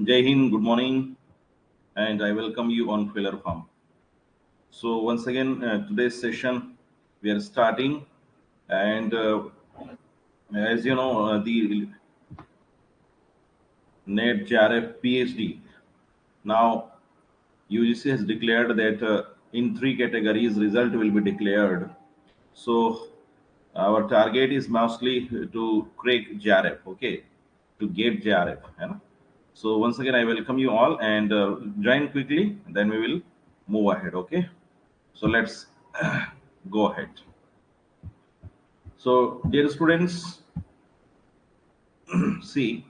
Jai Hind, good morning, and I welcome you on Filler Farm. So once again, today's session we are starting, and as you know, the NET JRF PhD. Now UGC has declared that in three categories result will be declared. So our target is mostly to crack JRF, okay, to get JRF. है ना? So once again, I welcome you all and join quickly. Then we will move ahead, okay? So let's go ahead. So dear students, see.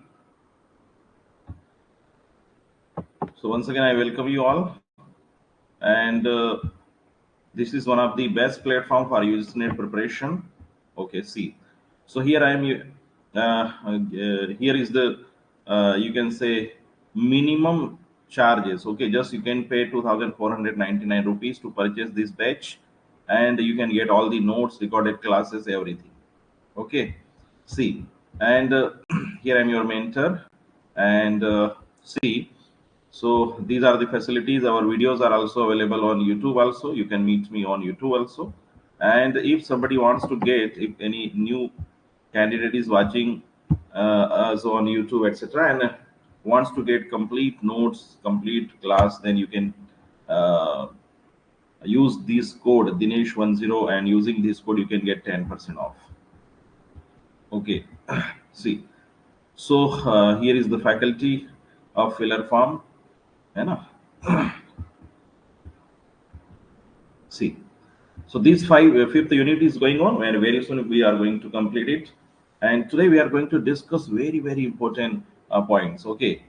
So once again, I welcome you all, and this is one of the best platform for UGC preparation. Okay, see. So here I am. Here is the you can say minimum charges. Okay, just you can pay 2,499 rupees to purchase this batch, and you can get all the notes, recorded classes, everything. Okay, see, and here I'm your mentor, and see. So these are the facilities. Our videos are also available on YouTube. Also, you can meet me on YouTube also. And if somebody wants to get, if any new candidate is watching us on YouTube, etc., and wants to get complete notes, complete class, then you can uh, use this code Dinesh10, and using this code you can get 10% off. Okay, see. So here is the faculty of Filler Farm, है ना? See. So these fifth unit is going on, and very soon we are going to complete it. And today we are going to discuss very important points. Okay,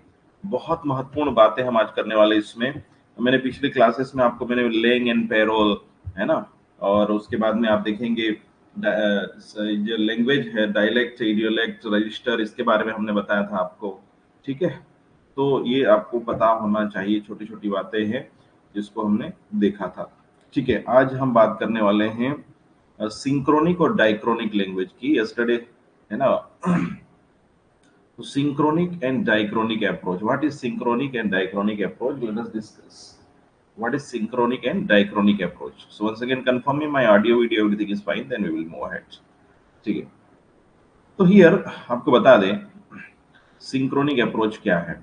बहुत महत्वपूर्ण बातें हम आज करने वाले इसमें. मैंने पिछले क्लासेस में आपको मैंने लेंग एंड पेरोल, है ना, और उसके बाद में आप देखेंगे जो लैंग्वेज है, डायलेक्ट, इडियोलेक्ट, रजिस्टर, इसके बारे में हमने बताया था आपको. ठीक है, तो ये आपको पता होना चाहिए, छोटी छोटी बातें हैं जिसको हमने देखा था. ठीक है, आज हम बात करने वाले हैं सिंक्रोनिक और डाइक्रोनिक लैंग्वेज की. यस्टरडे, है ना, synchronic and diachronic approach. What is synchronic and diachronic approach? Let us discuss. What is synchronic and diachronic approach? So once again, confirming my audio, video, everything is fine. Then we will move ahead. ठीक है. तो here आपको बता दें synchronic approach क्या है.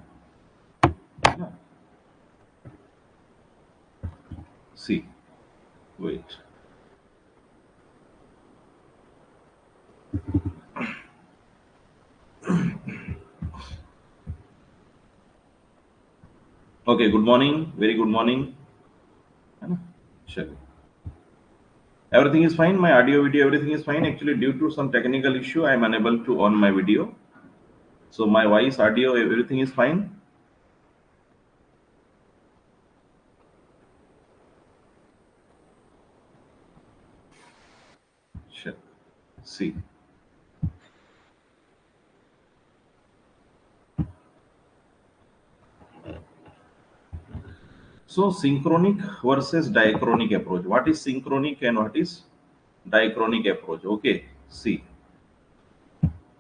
See, wait. Okay, good morning, very good morning, है ना. चलिए, everything is fine. My audio, video, everything is fine. Actually, due to some technical issue, I am unable to on my video. So my voice, audio, everything is fine. Sure. See. So synchronic versus diachronic approach. What is synchronic and what is diachronic approach? Okay. See.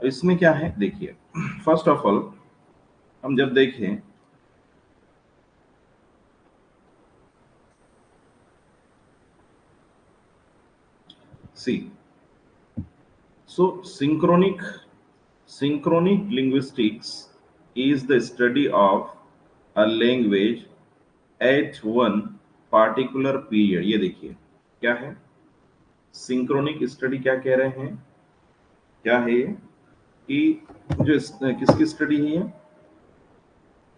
इसमें क्या है देखिए. First of all हम जब देखें, सी, so synchronic linguistics is the study of a language at one particular period. ये देखिए क्या है सिंक्रोनिक स्टडी. क्या कह रहे हैं, क्या है ये कि जो किसकी स्टडी है ये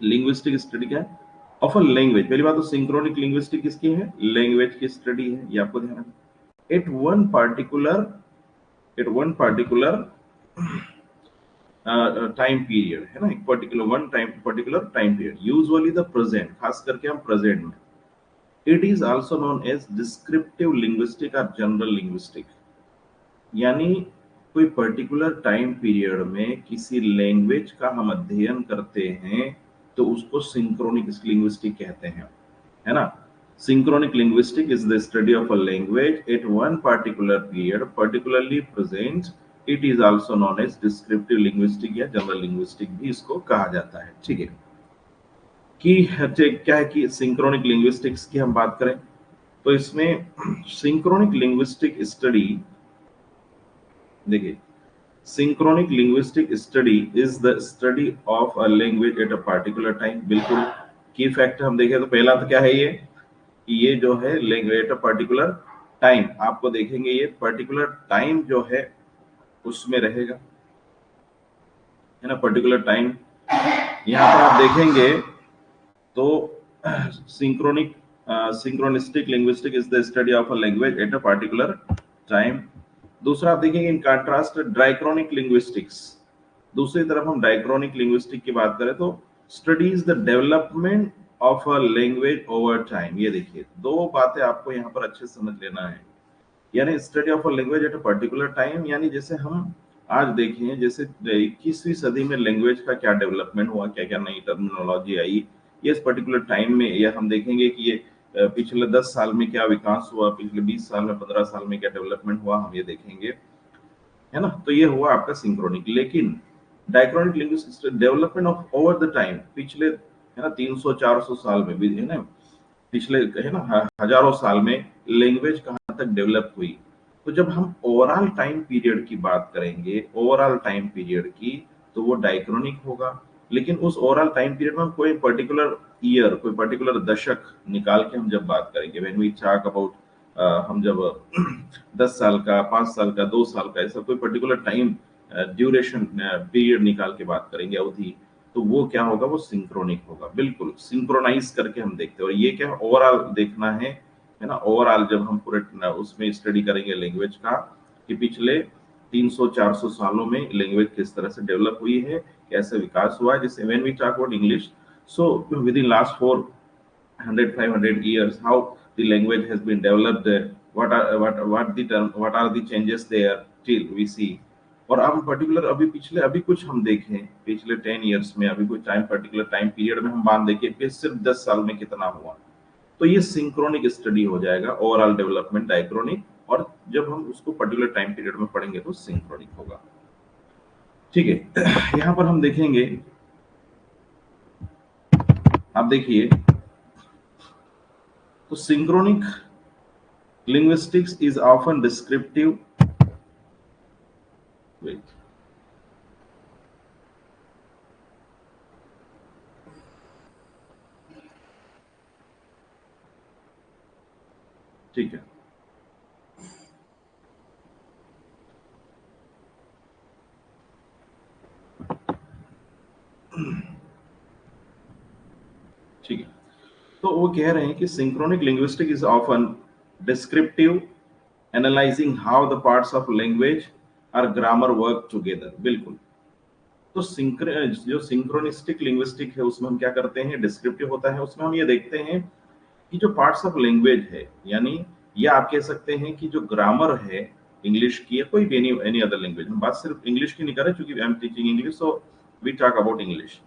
लिंग्विस्टिक स्टडी. क्या है ऑफ अ लैंग्वेज. पहली बात तो सिंक्रोनिक लिंग्विस्टिक किसकी है, लैंग्वेज की स्टडी है, ये आपको ध्यान है. At one particular time period, है ना, एक particular time period, usually the present, खास करके हम प्रेजेंट में. It is also known as descriptive linguistic और जनरल लिंग्विस्टिक. यानी कोई पर्टिकुलर टाइम पीरियड में किसी लैंग्वेज का हम अध्ययन करते हैं तो उसको सिंक्रोनिक लिंग्विस्टिक कहते हैं, है ना. Synchronic linguistic is the study of a language at one particular period, particularly present. It is also known as descriptive linguistic या जनरल लिंग्विस्टिक भी इसको कहा जाता है. ठीक है, कि क्या है कि सिंक्रोनिक लिंग्विस्टिक्स की हम बात करें तो इसमें सिंक्रोनिक लिंग्विस्टिक स्टडी, देखिए, synchronic linguistic study is the study of a language at a particular time. बिल्कुल, की फैक्ट हम देखें तो पहला तो क्या है ये कि ये जो है language at a particular time, आपको देखेंगे ये पर्टिकुलर टाइम जो है उसमें रहेगा, है ना, पर्टिकुलर टाइम। यहाँ पर आप देखेंगे तो synchronic synchronistic linguistic is the study of a language at a particular time. दूसरा आप देखेंगे इन कंट्रास्ट डाइक्रोनिक लिंग्विस्टिक्स, दूसरी तरफ हम डाइक्रोनिक लिंग्विस्टिक की बात करें तो studies the development of a language over time. ये देखिए दो बातें आपको यहाँ पर अच्छे से समझ लेना है, यानी study of a language at a particular time, यानी जैसे हम आज देखें जैसे 21वीं सदी में लैंग्वेज का क्या डेवलपमेंट हुआ, क्या क्या नई टर्मिनोलॉजी आई, ये इस पर्टिकुलर टाइम में, या हम देखेंगे कि ये पिछले 10 साल में क्या विकास हुआ, पिछले 20 साल में 15 साल में क्या डेवलपमेंट हुआ, हम ये देखेंगे, है ना। तो ये हुआ आपका सिंक्रोनिक। लेकिन diachronic linguistics development of over the time, पिछले है ना 300-400 साल में भी, है ना, पिछले है ना हजारों साल में लैंग्वेज कहाँ तक डेवलप हुई। तो जब हम ओवरऑल टाइम पीरियड की बात करेंगे, ओवरऑल टाइम पीरियड की, तो वो डाइक्रोनिक होगा। लेकिन उस ओवरऑल टाइम पीरियड में हम कोई पर्टिकुलर ईयर, कोई पर्टिकुलर दशक निकाल के हम जब बात करेंगे, व्हेन वी टॉक अबाउट, हम जब 10 साल का, 5 साल का, 2 साल का, ऐसा कोई पर्टिकुलर टाइम ड्यूरेशन पीरियड निकाल के बात करेंगे, अवधि, तो वो क्या होगा, वो सिंक्रोनिक होगा। बिल्कुल सिंक्रोनाइज करके हम देखते हैं। और ये क्या है, ओवरऑल देखना है ना, ओवरऑल जब हम पूरे उसमें स्टडी करेंगे लैंग्वेज का कि पिछले 300-400 सालों में लैंग्वेज किस तरह से डेवलप हुई है, कैसे विकास हुआ है। जैसे when we talk about English, so within last 400 500 years, how the language has been developed, what are the changes there till we see। और अब पर्टिकुलर अभी पिछले अभी कुछ हम देखें पिछले 10 years में, अभी कोई टाइम पर्टिकुलर टाइम पीरियड में हम बात देखें कि सिर्फ 10 साल में कितना हुआ, तो ये सिंक्रोनिक स्टडी हो जाएगा, ओवरऑल डेवलपमेंट डायक्रोनिक। और जब हम उसको पर्टिकुलर टाइम पीरियड में पढ़ेंगे तो सिंक्रोनिक होगा। ठीक है, यहाँ पर हम देखेंगे, आप देखिए, तो synchronic linguistics is often descriptive, wait, ठीक है, ठीक है। तो वो कह रहे हैं कि synchronic linguistic is often descriptive, analysing how the parts of language और ग्रामर वर्क टुगेदर। बिल्कुल। तो जो सिंक्रोनिस्टिक लिंग्विस्टिक है उसमें हम क्या करते हैं, डिस्क्रिप्टिव होता है, उसमें हम ये देखते हैं कि जो पार्ट्स ऑफ लैंग्वेज है, यानी ये आप कह सकते हैं कि जो ग्रामर है इंग्लिश की या कोई भी एनी एनी अदर लैंग्वेज, हम बात सिर्फ इंग्लिश की नहीं कर रहे क्योंकि I am teaching English, so we talk about English.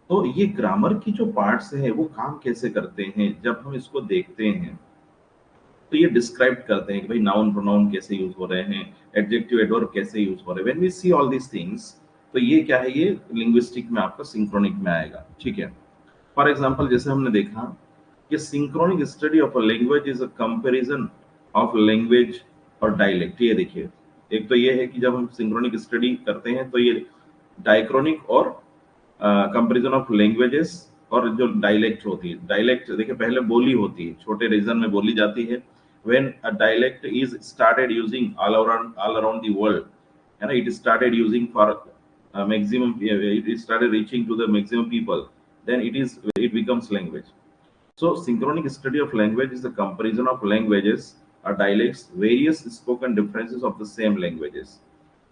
तो ये ग्रामर की जो पार्ट्स है वो काम कैसे करते हैं, जब हम इसको देखते हैं तो ये डिस्क्राइब करते हैं कि भाई नाउन प्रोनाउन कैसे यूज हो रहे हैं, एडजेक्टिव एडवर्ब कैसे यूज हो रहे हैं। When we see all these things, तो ये क्या है, ये लिंग्विस्टिक में आपका सिंक्रोनिक में आएगा। ठीक है, फॉर एग्जांपल जैसे हमने देखा कि synchronic study of a language is a comparison of language और डायलेक्ट। ये देखिए, एक तो ये है कि जब हम सिंक्रोनिक स्टडी करते हैं तो ये डाइक्रोनिक और कंपैरिजन ऑफ लैंग्वेजेस और जो डायलेक्ट होती है, डायलेक्ट देखिए पहले बोली होती है, छोटे रीजन में बोली जाती है। When a dialect is started using all around the world, है ना, it started using for maximum, it started reaching to the maximum people, then it becomes language. So synchronic study of language is the comparison of languages or dialects, various spoken differences of the same languages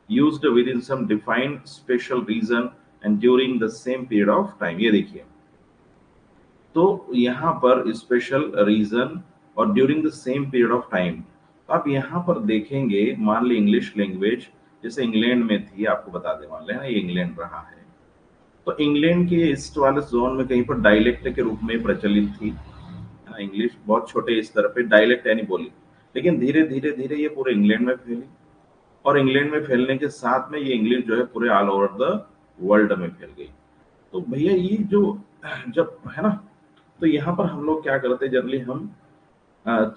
used within some defined special region and during the same period of time। ये देखिए, तो यहाँ पर special reason और during the same period of time. आप यहाँ पर देखेंगे, मान ली इंग्लिश लैंग्वेज जैसे इंग्लैंड में थी, आपको बता दें, मान लें ये इंग्लैंड रहा है, तो इंग्लैंड के ईस्ट वाले जोन में कहीं पर डायलेक्ट के रूप में प्रचलित थी, है ना, इंग्लिश बहुत छोटे स्तर पे डायलेक्ट यानी बोली। लेकिन धीरे धीरे धीरे ये पूरे इंग्लैंड में फैली, और इंग्लैंड में फैलने के साथ में ये इंग्लिश जो है पूरे ऑल ओवर द वर्ल्ड में फैल गई। तो भैया ये जो जब है ना, तो यहाँ पर हम लोग क्या करते हैं जनरली, हम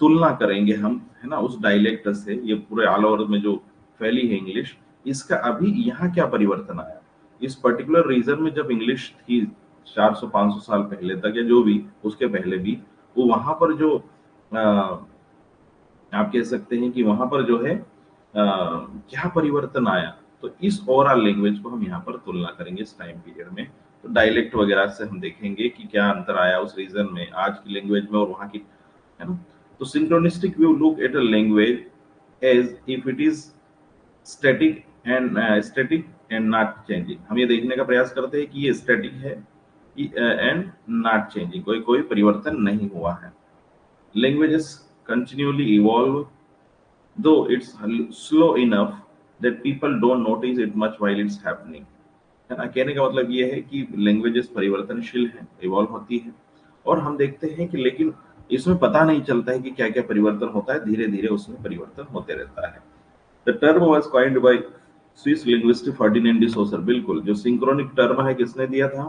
तुलना करेंगे हम, है ना, उस डायलेक्ट से, ये पूरे ऑल ओवर में जो फैली है इंग्लिश, इसका अभी यहाँ क्या परिवर्तन आया। इस पर्टिकुलर रीजन में जब इंग्लिश थी 400-500 साल पहले तक, या जो भी उसके पहले भी, वो वहां पर जो आप कह सकते हैं कि वहां पर जो है क्या परिवर्तन आया। तो इस ओवरऑल लैंग्वेज को हम यहाँ पर तुलना करेंगे इस टाइम पीरियड में। तो डायलेक्ट वगैरह से हम देखेंगे कि क्या अंतर आया उस रीजन में आज की लैंग्वेज में और वहाँ की, है ना। तो synchronistic view look at a language as if it is static and not changing. हम ये देखने का प्रयास करते हैं कि ये स्टैटिक है एंड नॉट चेंजिंग, कोई कोई परिवर्तन नहीं हुआ है। Languages continually evolve, though it's slow enough that people don't notice it much while it's happening। है ना, कहने का मतलब ये है कि लैंग्वेजेस परिवर्तनशील है, इवॉल्व होती है, और हम देखते हैं कि लेकिन इसमें पता नहीं चलता है कि क्या क्या परिवर्तन होता है, धीरे धीरे उसमें परिवर्तन होते रहता है। The term was coined by Swiss linguist Ferdinand de Saussure. बिल्कुल, जो सिंक्रोनिक टर्म है किसने दिया था,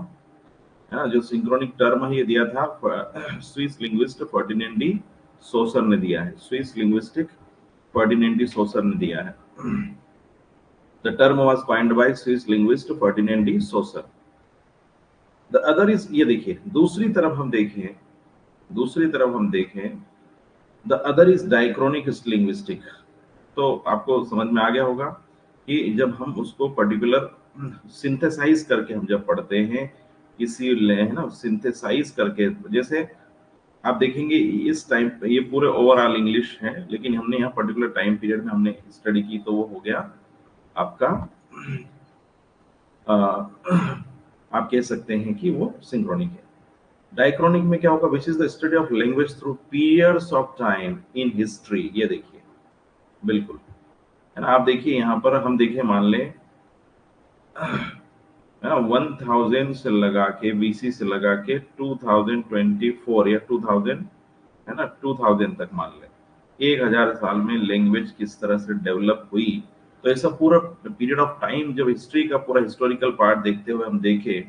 है ना, जो सिंक्रोनिक टर्म है ये दिया था Swiss linguist Ferdinand de Saussure ने दिया है, Swiss linguistic Ferdinand de Saussure ने दिया है। The term was coined by Swiss linguist Ferdinand de Saussure. The other is, ये देखिए दूसरी तरफ हम देखें, दूसरी तरफ हम देखें, the other is diachronic linguistic. तो आपको समझ में आ गया होगा कि जब हम उसको पर्टिकुलर सिंथेसाइज करके हम जब पढ़ते हैं किसी, है ना, सिंथेसाइज करके, जैसे आप देखेंगे इस टाइम पे ये पूरे ओवरऑल इंग्लिश है, लेकिन हमने यहाँ पर्टिकुलर टाइम पीरियड में हमने स्टडी की, तो वो हो गया आपका आप कह सकते हैं कि वो सिंक्रोनिक है। डाइक्रोनिक में क्या होगा, which is the study of language through periods of time in history. ये देखिए, बिल्कुल, है ना, आप देखिए यहाँ पर हम देखें, मान लें, है ना, 1000 से लगा के, बीसी से लगा के 2024 या 2000, है ना, 2000 तक मान लें, 1000 साल में लैंग्वेज किस तरह से डेवलप हुई। तो ऐसा पूरा पीरियड ऑफ टाइम जब हिस्ट्री का पूरा हिस्टोरिकल पार्ट देखते हुए हम देखें,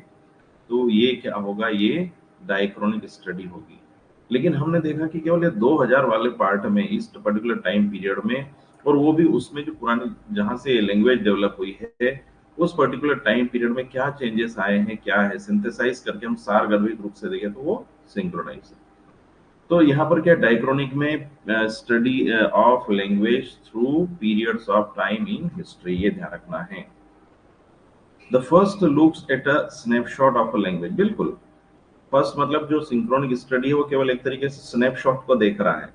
तो ये क्या होगा, ये डायक्रोनिक स्टडी होगी। लेकिन हमने देखा कि केवल ये 2000 वाले पार्ट में, इस पर्टिकुलर टाइम पीरियड में, और वो भी उसमें जो पुरानी जहां से लैंग्वेज डेवलप हुई है, उस पर्टिकुलर टाइम पीरियड में क्या चेंजेस आए हैं, क्या है, सिंथेसाइज करके हम सारगर्भित रूप से देखें तो वो सिंक्रोनाइज है। तो यहाँ पर क्या, डाइक्रोनिक में study of language through periods of time in history, ये ध्यान रखना है। The first looks at a snapshot of a language. बिल्कुल, फर्स्ट मतलब जो सिंक्रोनिक स्टडी है वो केवल एक तरीके से स्नैपशॉट को देख रहा है।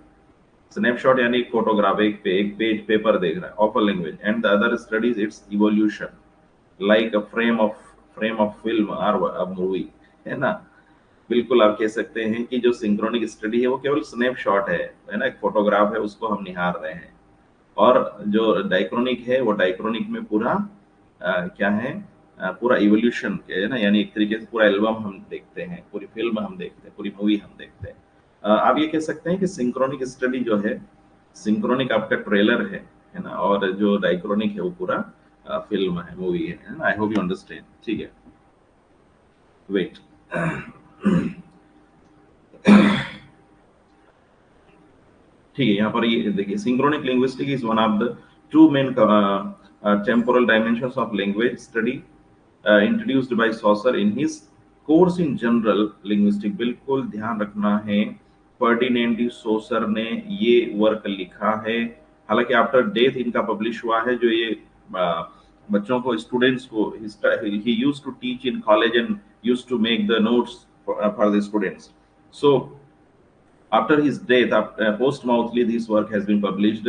स्नैपशॉट यानी एक फोटोग्राफ, एक पेज पेपर देख रहा है of a language, and the other studies it's evolution like a frame of film और अ मूवी, है ना। बिल्कुल, आप कह सकते हैं कि जो सिंक्रोनिक स्टडी है वो केवल स्नैपशॉट है ना, एक फोटोग्राफ है, उसको हम निहार रहे हैं। और जो डाइक्रोनिक है वो डाइक्रोनिक में पूरा क्या है, पूरा इवोल्यूशन है ना, यानी एक तरीके से पूरा एल्बम हम देखते हैं, पूरी फिल्म हम देखते हैं, पूरी मूवी हम देखते हैं। आप ये कह सकते हैं कि सिंक्रोनिक स्टडी जो है, सिंक्रोनिक आपका ट्रेलर है ना, और जो डाइक्रोनिक है वो पूरा फिल्म है, मूवी है ना। आई होप यू अंडरस्टैंड, ठीक है। वेट, ठीक है, यहाँ पर ये देखिए, synchronic linguistic is one of the two main temporal dimensions of language study introduced by saucer in his course in general linguistic. बिल्कुल ध्यान रखना है, फर्डिनेंड डी सोसर ने ये वर्क लिखा है। हालांकि आफ्टर डेथ इनका पब्लिश हुआ है, जो ये बच्चों को, स्टूडेंट्स को, he used to teach in college and used to make the notes for the students. So after his death, posthumously, this work has been published.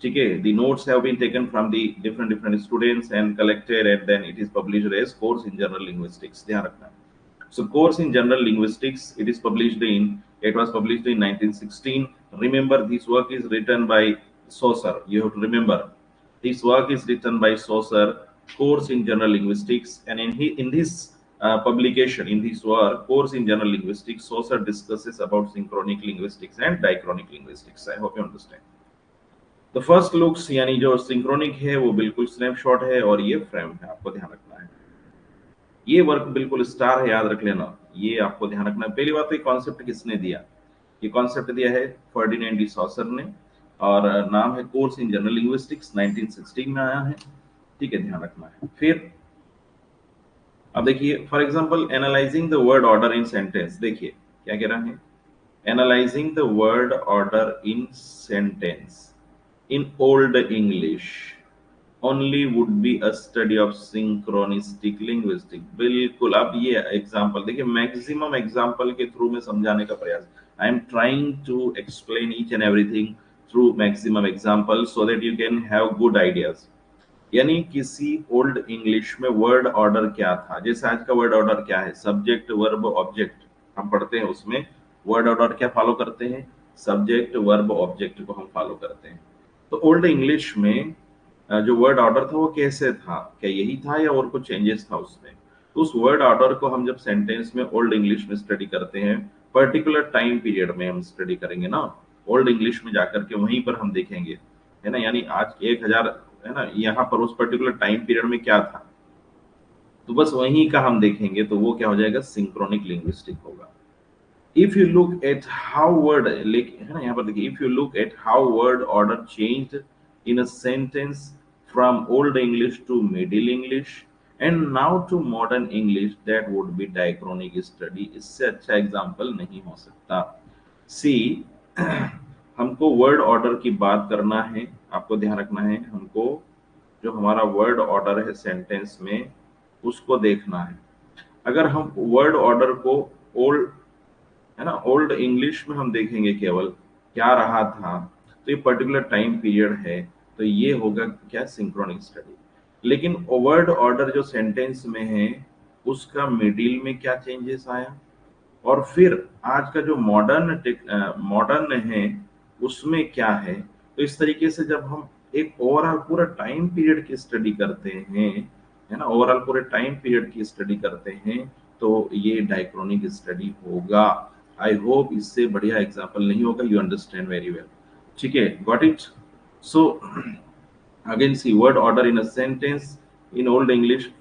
ठीक है, the notes have been taken from the different students and collected, and then it is published as course in general linguistics। ध्यान रखना। So course in general linguistics, it was published in 1916। Remember, this work is written by Saussure। You have to remember, this work is written by Saussure, course in general linguistics, and in this publication, in this work, course in general linguistics, Saussure discusses about synchronic linguistics and diachronic linguistics। I hope you understand। The first looks यानी जो synchronic है वो बिल्कुल snapshot है, और ये frame है, आपको ध्यान रखना है। ये वर्क बिल्कुल स्टार है, याद रख लेना। ये आपको ध्यान रखना है। पहली बात तो ये कॉन्सेप्ट किसने दिया, ये कॉन्सेप्ट दिया है फर्डिनेंड डी सॉसर ने, और नाम है कोर्स इन जनरल लिंग्विस्टिक्स, 1916 में आया है। ठीक है, ध्यान रखना है। फिर अब देखिए, for example analysing the word order in sentence, देखिए क्या कह रहा है, analysing the word order in sentence in old English only would be a study of synchronistic linguistics। बिल्कुल, अब ये एग्जाम्पल देखिए, मैक्सिमम एग्जाम्पल के थ्रू में समझाने का प्रयास, I am trying to explain each and everything through maximum example so that you can have good ideas. यानी किसी ओल्ड इंग्लिश में वर्ड ऑर्डर क्या था, जैसे आज का वर्ड ऑर्डर क्या है, सब्जेक्ट वर्ब ऑब्जेक्ट हम पढ़ते हैं, उसमें वर्ड ऑर्डर क्या फॉलो करते हैं, सब्जेक्ट वर्ब ऑब्जेक्ट को हम फॉलो करते हैं। तो ओल्ड इंग्लिश में जो वर्ड ऑर्डर था वो कैसे था, क्या यही था या और कुछ चेंजेस था उसमें। तो उस वर्ड ऑर्डर को हम जब सेंटेंस में ओल्ड इंग्लिश में स्टडी करते हैं, पर्टिकुलर टाइम पीरियड में हम स्टडी करेंगे ना, ओल्ड इंग्लिश में जाकर के वहीं पर हम देखेंगे, है ना, यानी आज 1000, है ना, यहाँ पर उस पर्टिकुलर टाइम पीरियड में क्या था, तो बस वहीं का हम देखेंगे, तो वो क्या हो जाएगा, सिंक्रोनिक लिंग्विस्टिक होगा। if you look at how word है ना, यहाँ पर देखिए, if you look at how word order changed in a sentence from old English to middle English and now to modern English, that would be diachronic study। इससे अच्छा example नहीं हो सकता। सी हमको वर्ड ऑर्डर की बात करना है, आपको ध्यान रखना है, हमको जो हमारा वर्ड ऑर्डर है सेंटेंस में उसको देखना है। अगर हम वर्ड ऑर्डर को ओल्ड, है ना, ओल्ड इंग्लिश में हम देखेंगे केवल क्या रहा था, तो ये पर्टिकुलर टाइम पीरियड है, तो ये होगा क्या, सिंक्रोनिक स्टडी। लेकिन वर्ड ऑर्डर जो सेंटेंस में है उसका मिडिल में क्या चेंजेस आया, और फिर आज का जो मॉडर्न है उसमें क्या है, तो इस तरीके से जब हम एक ओवरऑल पूरा टाइम पीरियड की स्टडी करते हैं, है ना, ओवरऑल पूरे टाइम पीरियड की स्टडी करते हैं, तो ये डायक्रोनिक स्टडी होगा। आई होप इससे बढ़िया एग्जाम्पल नहीं होगा, यू अंडरस्टैंड वेरी वेल। ठीक है, got it. So again see, word order in a sentence in old English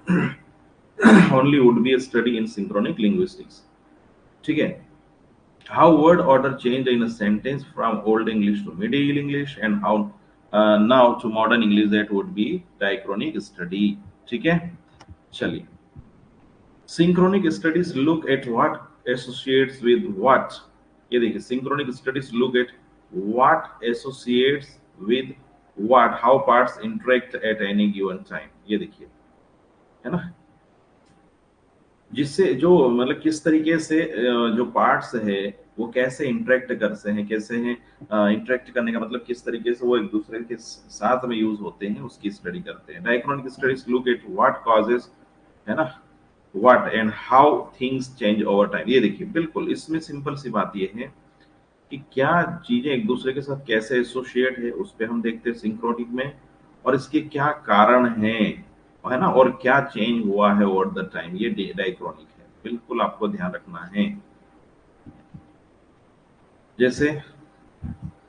only would be a study in synchronic linguistics। ठीक है, how word order changed in a sentence from old English to Middle English and how now to modern English, that would be diachronic study। ठीक है, चलिए, synchronic studies look at what associates with what। ये देखिए, synchronic studies look at what associates with what, how parts interact at any given time। ये देखिए, है ना, जिससे जो मतलब किस तरीके से जो पार्ट्स है वो कैसे इंटरेक्ट करते हैं, कैसे हैं, इंटरेक्ट करने का मतलब किस तरीके से वो एक दूसरे के साथ में यूज होते हैं, उसकी स्टडी करते हैं। Diachronic studies look at what causes, है ना, what and how things change over time. ये देखिए, बिल्कुल इसमें सिंपल सी बात ये है कि क्या चीजें एक दूसरे के साथ कैसे एसोसिएट है, उस पर हम देखते हैं सिंक्रोनिक में, और इसके क्या कारण हैं, है ना, और क्या चेंज हुआ है ओवर द टाइम, ये डायक्रोनिक है। बिल्कुल आपको ध्यान रखना है। जैसे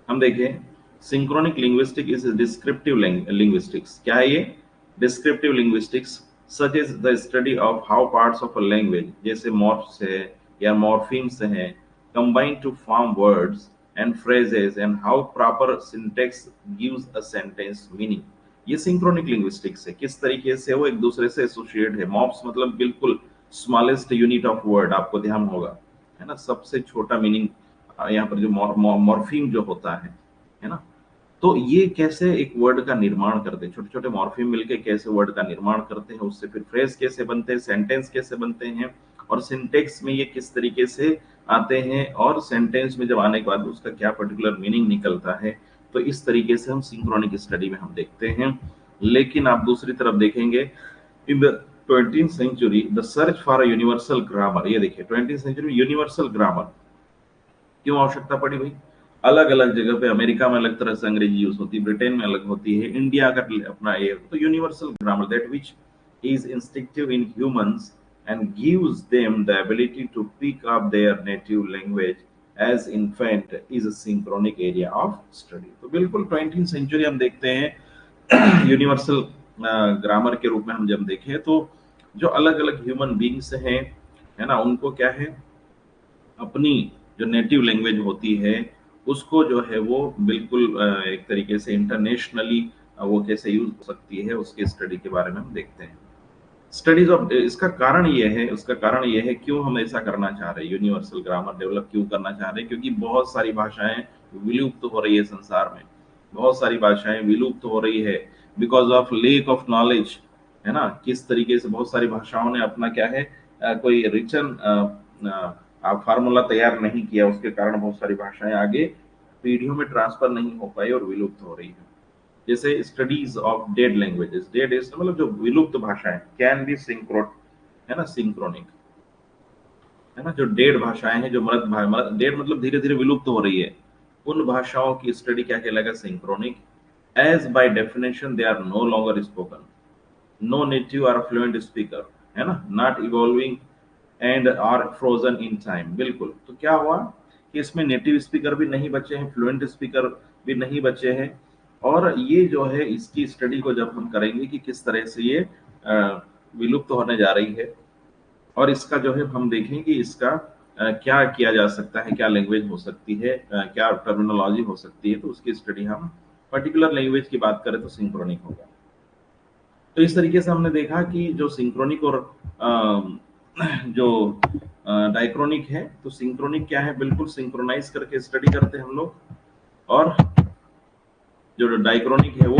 हम देखें, synchronic linguistic is descriptive linguistics. क्या है ये, descriptive linguistics, such is the study of how parts of a language, जैसे मॉर्फ्स है या मॉर्फिम्स हैं, combine to form words and phrases and how proper syntax gives a sentence meaning. ये synchronic linguistics है, किस तरीके से वो एक दूसरे से एसोसिएट है। मॉर्फ्स मतलब बिल्कुल स्मॉलेस्ट यूनिट ऑफ वर्ड, आपको ध्यान होगा, है ना, सबसे छोटा मीनिंग। यहाँ पर जो मॉर्फिम जो होता है ना, तो ये कैसे एक वर्ड का निर्माण करते हैं, छोटे छोटे मॉर्फिम मिलके कैसे वर्ड का निर्माण करते हैं, उससे फिर फ्रेज कैसे बनते हैं, सेंटेंस कैसे बनते हैं, और सिंटेक्स में ये किस तरीके से आते हैं, और सेंटेंस में जब आने के बाद उसका क्या पर्टिकुलर मीनिंग निकलता है। तो इस तरीके से हम सिंक्रोनिक स्टडी में हम देखते हैं। लेकिन आप दूसरी तरफ देखेंगे, in the 20th century the search for a universal grammar. ये देखिए, 20th सेंचुरी में यूनिवर्सल ग्रामर क्यों आवश्यकता पड़ी भाई, अलग अलग जगह पे, अमेरिका में अलग तरह से अंग्रेजी यूज होती है, ब्रिटेन में अलग होती है, इंडिया का अपना ये, तो universal grammar that which is instinctive in humans and gives them the ability to pick up their native language as infant is a synchronic area of study. तो बिल्कुल 20th सेंचुरी हम देखते हैं यूनिवर्सल ग्रामर के रूप में हम जब देखें, तो जो अलग अलग ह्यूमन बींग्स हैं है ना, उनको क्या है, अपनी जो नेटिव लैंग्वेज होती है उसको जो है वो बिल्कुल एक तरीके से इंटरनेशनली वो कैसे यूज हो सकती है, उसके स्टडी के बारे में हम देखते हैं। स्टडीज ऑफ इसका कारण ये है, उसका कारण ये है क्यों हम ऐसा करना चाह रहे हैं, यूनिवर्सल ग्रामर डेवलप क्यों करना चाह रहे हैं, क्योंकि बहुत सारी भाषाएं विलुप्त हो रही है संसार में, बहुत सारी भाषाएं विलुप्त हो रही है because of lake of knowledge, है ना। किस तरीके से बहुत सारी भाषाओं ने अपना क्या है कोई रिटर्न फार्मूला तैयार नहीं किया, उसके कारण बहुत सारी भाषाएं आगे पीढ़ियों में ट्रांसफर नहीं हो पाई और विलुप्त हो रही है। जैसे studies of dead languages, dead is मतलब जो विलुप्त भाषाएं कैन बी सिंक्रो, है ना, सिंक्रोनिक, है ना, जो डेड भाषाएं हैं, जो डेड मतलब धीरे धीरे विलुप्त हो रही है, उन भाषाओं की स्टडी क्या कहलाएगा, synchronic. As by definition they are no longer spoken, no native or fluent speaker, है ना, not evolving and are frozen in time. बिल्कुल, तो क्या हुआ कि इसमें नेटिव स्पीकर भी नहीं बचे हैं, फ्लुएंट स्पीकर भी नहीं बचे हैं, और ये जो है इसकी स्टडी को जब हम करेंगे कि किस तरह से ये विलुप्त होने जा रही है, और इसका जो है हम देखें कि इसका क्या किया जा सकता है, क्या लैंग्वेज हो सकती है, क्या टर्मिनोलॉजी हो सकती है, तो उसकी स्टडी हम पर्टिकुलर लैंग्वेज की बात करें तो सिंक्रोनिक होगा। तो इस तरीके से हमने देखा कि जो सिंक्रोनिक और जो डाइक्रोनिक है, तो सिंक्रोनिक क्या है, बिल्कुल सिंक्रोनाइज करके स्टडी करते हैं हम लोग, और जो डाइक्रोनिक है वो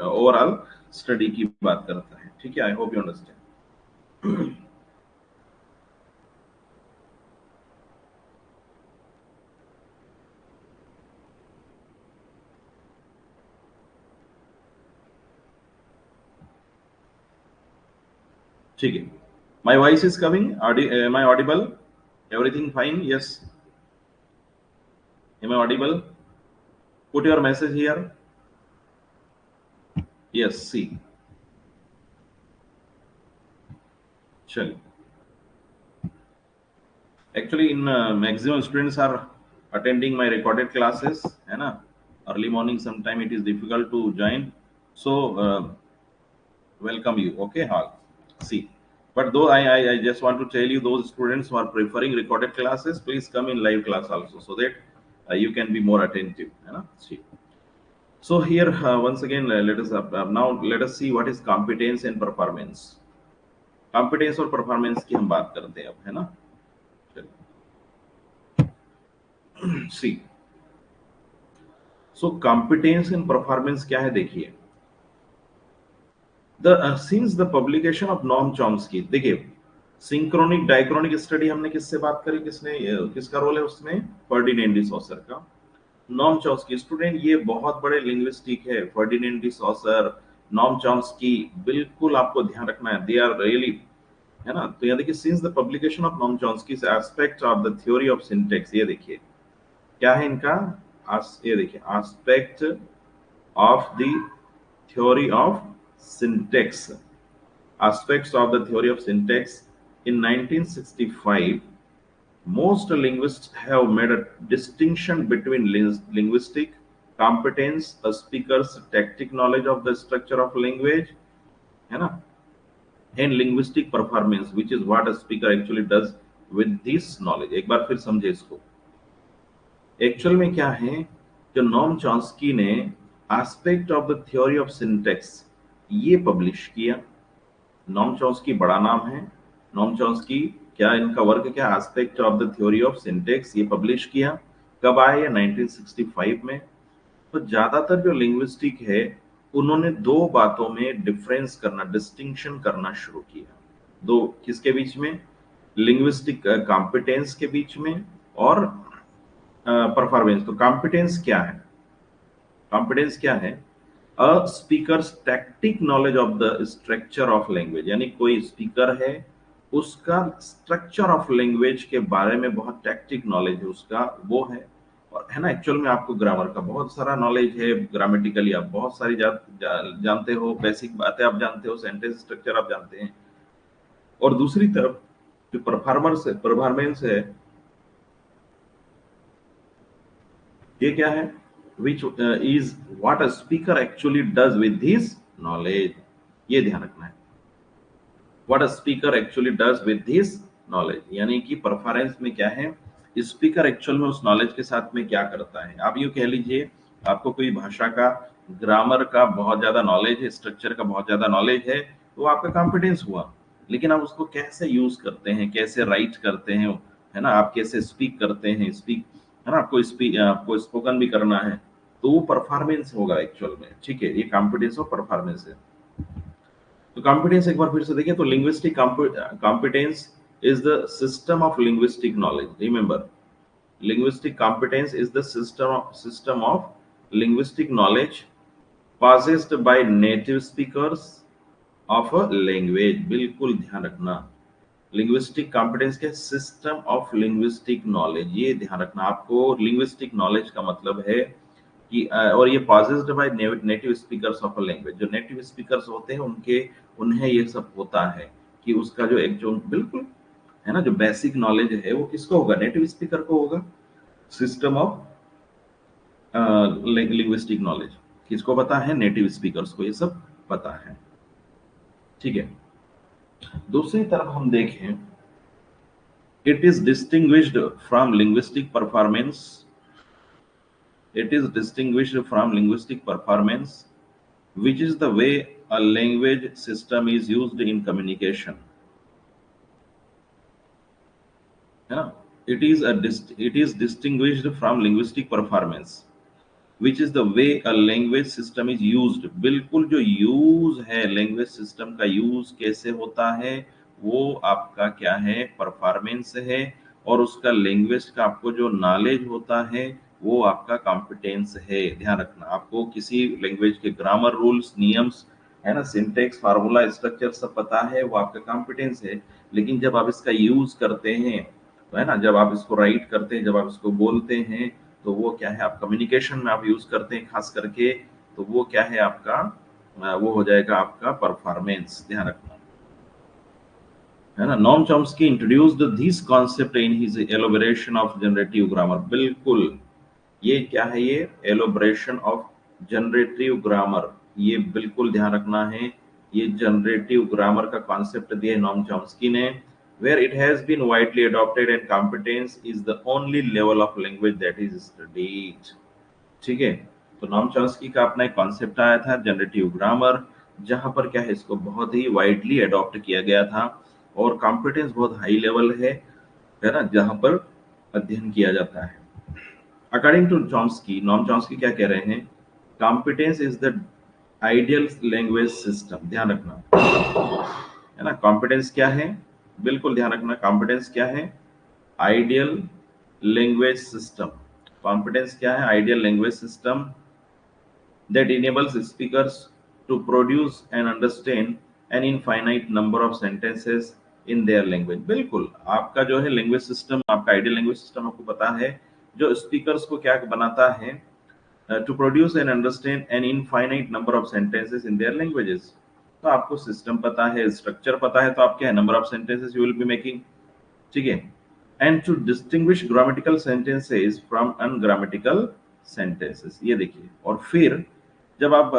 ओवरऑल स्टडी की बात करता है। ठीक है, आई होप यू अंडरस्टैंड। ठीक है, my voice is coming, am I audible, everything fine, yes, am I audible, put your message here, yes, see, चलिए। Actually, in maximum students are attending my recorded classes, है ना, early morning sometime it is difficult to join, so welcome you, okay, all, see, but though I just want to tell you, those students who are preferring recorded classes, please come in live class also, so that you can be more attentive, है ना, see. So here once again let us now let us see what is competence and performance। competence और performance की हम बात करते हैं अब, है ना, सी। सो कॉम्पिटेंस इन परफॉर्मेंस क्या है, देखिए, the sins the publication of Noam Chomsky, देखिए, सिंक्रोनिक डाइक्रोनिक स्टडी हमने किससे बात करी, किसने किसका रोल है उसमें, फर्डिनेंड डी सॉसर का। नॉम चॉम्स्की, स्टूडेंट ये बहुत बड़े लिंग्विस्टिक है, Ferdinand de Saussure, Noam Chomsky, बिल्कुल आपको ध्यान रखना है, दे आर रियली, है ना। तो यहाँ देखिए, since the publication of Noam Chomsky aspect of the theory of syntax, ये देखिए क्या है इनका, ये देखिए, aspect of the theory of syntax, aspects of the theory of syntax, in 1965 most linguists have made a distinction between linguistic competence, a speaker's tactic knowledge of the structure of language, है ना, and linguistic performance, which is what a speaker actually does with this knowledge। एक बार फिर समझे इसको, actual में क्या है, जो नॉम चॉम्स्की ने aspect of the theory of syntax ये पब्लिश किया। नॉम चॉम्स्की बड़ा नाम है, नॉम चॉम्स्की क्या, इनका वर्क क्या, aspect of the theory of syntax, ये पब्लिश किया। कब आया ये, 1965 में। तो ज्यादातर जो लिंग्विस्टिक है उन्होंने दो बातों में डिफरेंस करना, डिस्टिंक्शन करना शुरू किया, दो किसके बीच में, लिंग्विस्टिक कॉम्पिटेंस के बीच में और परफॉर्मेंस। तो कॉम्पिटेंस क्या है, कॉम्पिटेंस क्या है, a speaker's tacit knowledge of the structure of language, यानी कोई स्पीकर है उसका स्ट्रक्चर ऑफ लैंग्वेज के बारे में बहुत टैक्टिक नॉलेज है उसका, वो है, और है ना, एक्चुअल में आपको ग्रामर का बहुत सारा नॉलेज है, ग्रामेटिकली आप बहुत सारी जानते हो, बेसिक बातें आप जानते हो, सेंटेंस स्ट्रक्चर आप जानते हैं। और दूसरी तरफ जो परफॉर्मेंस है, ये क्या है, which is what a speaker actually does with his knowledge, ये ध्यान रखना है, what a speaker actually does with his knowledge, यानी कि परफॉर्मेंस में क्या है, स्पीकर एक्चुअल में उस नॉलेज के साथ में क्या करता है। आप यूँ कह लीजिए आपको कोई भाषा का ग्रामर का बहुत ज़्यादा नॉलेज है, स्ट्रक्चर का बहुत ज़्यादा नॉलेज है, तो आपका कॉन्फिडेंस हुआ। लेकिन आप उसको कैसे यूज़ करते हैं, कैसे राइट करते हैं, है ना? आप कैसे स्पीक करते हैं, है ना? आपको स्पोकन भी करना है, तो वो परफॉर्मेंस होगा एक्चुअल में, ठीक है? ये कॉन्फिडेंस और परफॉर्मेंस है। तो कॉम्पिटेंस एक बार फिर से देखिए, तो linguistic competence is the system of linguistic knowledge. Remember, linguistic competence is the system of linguistic knowledge possessed by native speakers of a language। बिल्कुल ध्यान रखना, लिंग्विस्टिक कॉम्पिटेंस के सिस्टम ऑफ लिंग्विस्टिक नॉलेज, ये ध्यान रखना आपको। लिंग्विस्टिक नॉलेज का मतलब है कि और ये possessed by native speakers of a language. जो नेटिव स्पीकर्स होते हैं उन्हें ये सब होता है कि उसका जो एक जो बिल्कुल, है ना, जो बेसिक नॉलेज है वो किसको होगा, नेटिव स्पीकर को होगा। सिस्टम ऑफ लिंग्विस्टिक नॉलेज किसको पता है, नेटिव स्पीकर्स को ये सब पता है, ठीक है। दूसरी तरफ हम देखें, it is distinguished from linguistic performance, it is distinguished from linguistic performance, which is the way a language system is used in communication, है ना? It is distinguished from linguistic performance, which is the way a language system is used। बिल्कुल जो use है, language system का use कैसे होता है, वो आपका क्या है, परफॉर्मेंस है। और उसका लैंग्वेज का आपको जो नॉलेज होता है वो आपका कॉम्पिटेंस है। ध्यान रखना, आपको किसी लैंग्वेज के ग्रामर रूल्स, नियम्स, है ना, सिंटेक्स, फार्मूला, स्ट्रक्चर सब पता है, वो आपका कॉम्पिटेंस है। लेकिन जब आप इसका यूज करते हैं, तो है ना, जब आप इसको राइट करते हैं, जब आप इसको बोलते हैं, तो वो क्या है, आप कम्युनिकेशन में आप यूज करते हैं खास करके, तो वो क्या है आपका, वो हो जाएगा आपका परफॉर्मेंस। ध्यान रखना, है ना। Noam Chomsky introduced this concept in his elaboration of generative grammar. बिल्कुल, ये क्या है, ये एलोबरेशन ऑफ जनरेटिव ग्रामर, ये बिल्कुल ध्यान रखना है। ये जनरेटिव ग्रामर का कॉन्सेप्ट दिया नॉम चॉम्स्की ने, where it has been widely adopted and competence is the only level of language that is studied। ठीक है, तो नॉम चॉम्स्की का अपना एक कॉन्सेप्ट आया था जनरेटिव ग्रामर, जहां पर क्या है, इसको बहुत ही वाइडली अडॉप्ट किया गया था और कॉम्पिटेंस बहुत हाई लेवल है ना, जहां पर अध्ययन किया जाता है। According to Chomsky, Noam Chomsky क्या कह रहे हैं, competence is the ideal language system. ध्यान रखना, है ना, कॉम्पिटेंस क्या है, बिल्कुल ध्यान रखना, कॉम्पिटेंस क्या है, आइडियल लैंग्वेज सिस्टम। कॉम्पिटेंस क्या है, ideal language system that enables speakers to produce and understand an infinite number of sentences in their language। बिल्कुल, आपका जो है लैंग्वेज सिस्टम, आपका आइडियल लैंग्वेज सिस्टम आपको पता है, जो स्पीकर्स को क्या बनाता है, to produce and understand an infinite number of sentences in their languages. तो आपको सिस्टम पता है, स्ट्रक्चर पता है, तो आप क्या है, number of sentences you will be making, ठीक है। And to distinguish grammatical sentences from ungrammatical sentences, ये देखिए। और फिर जब आप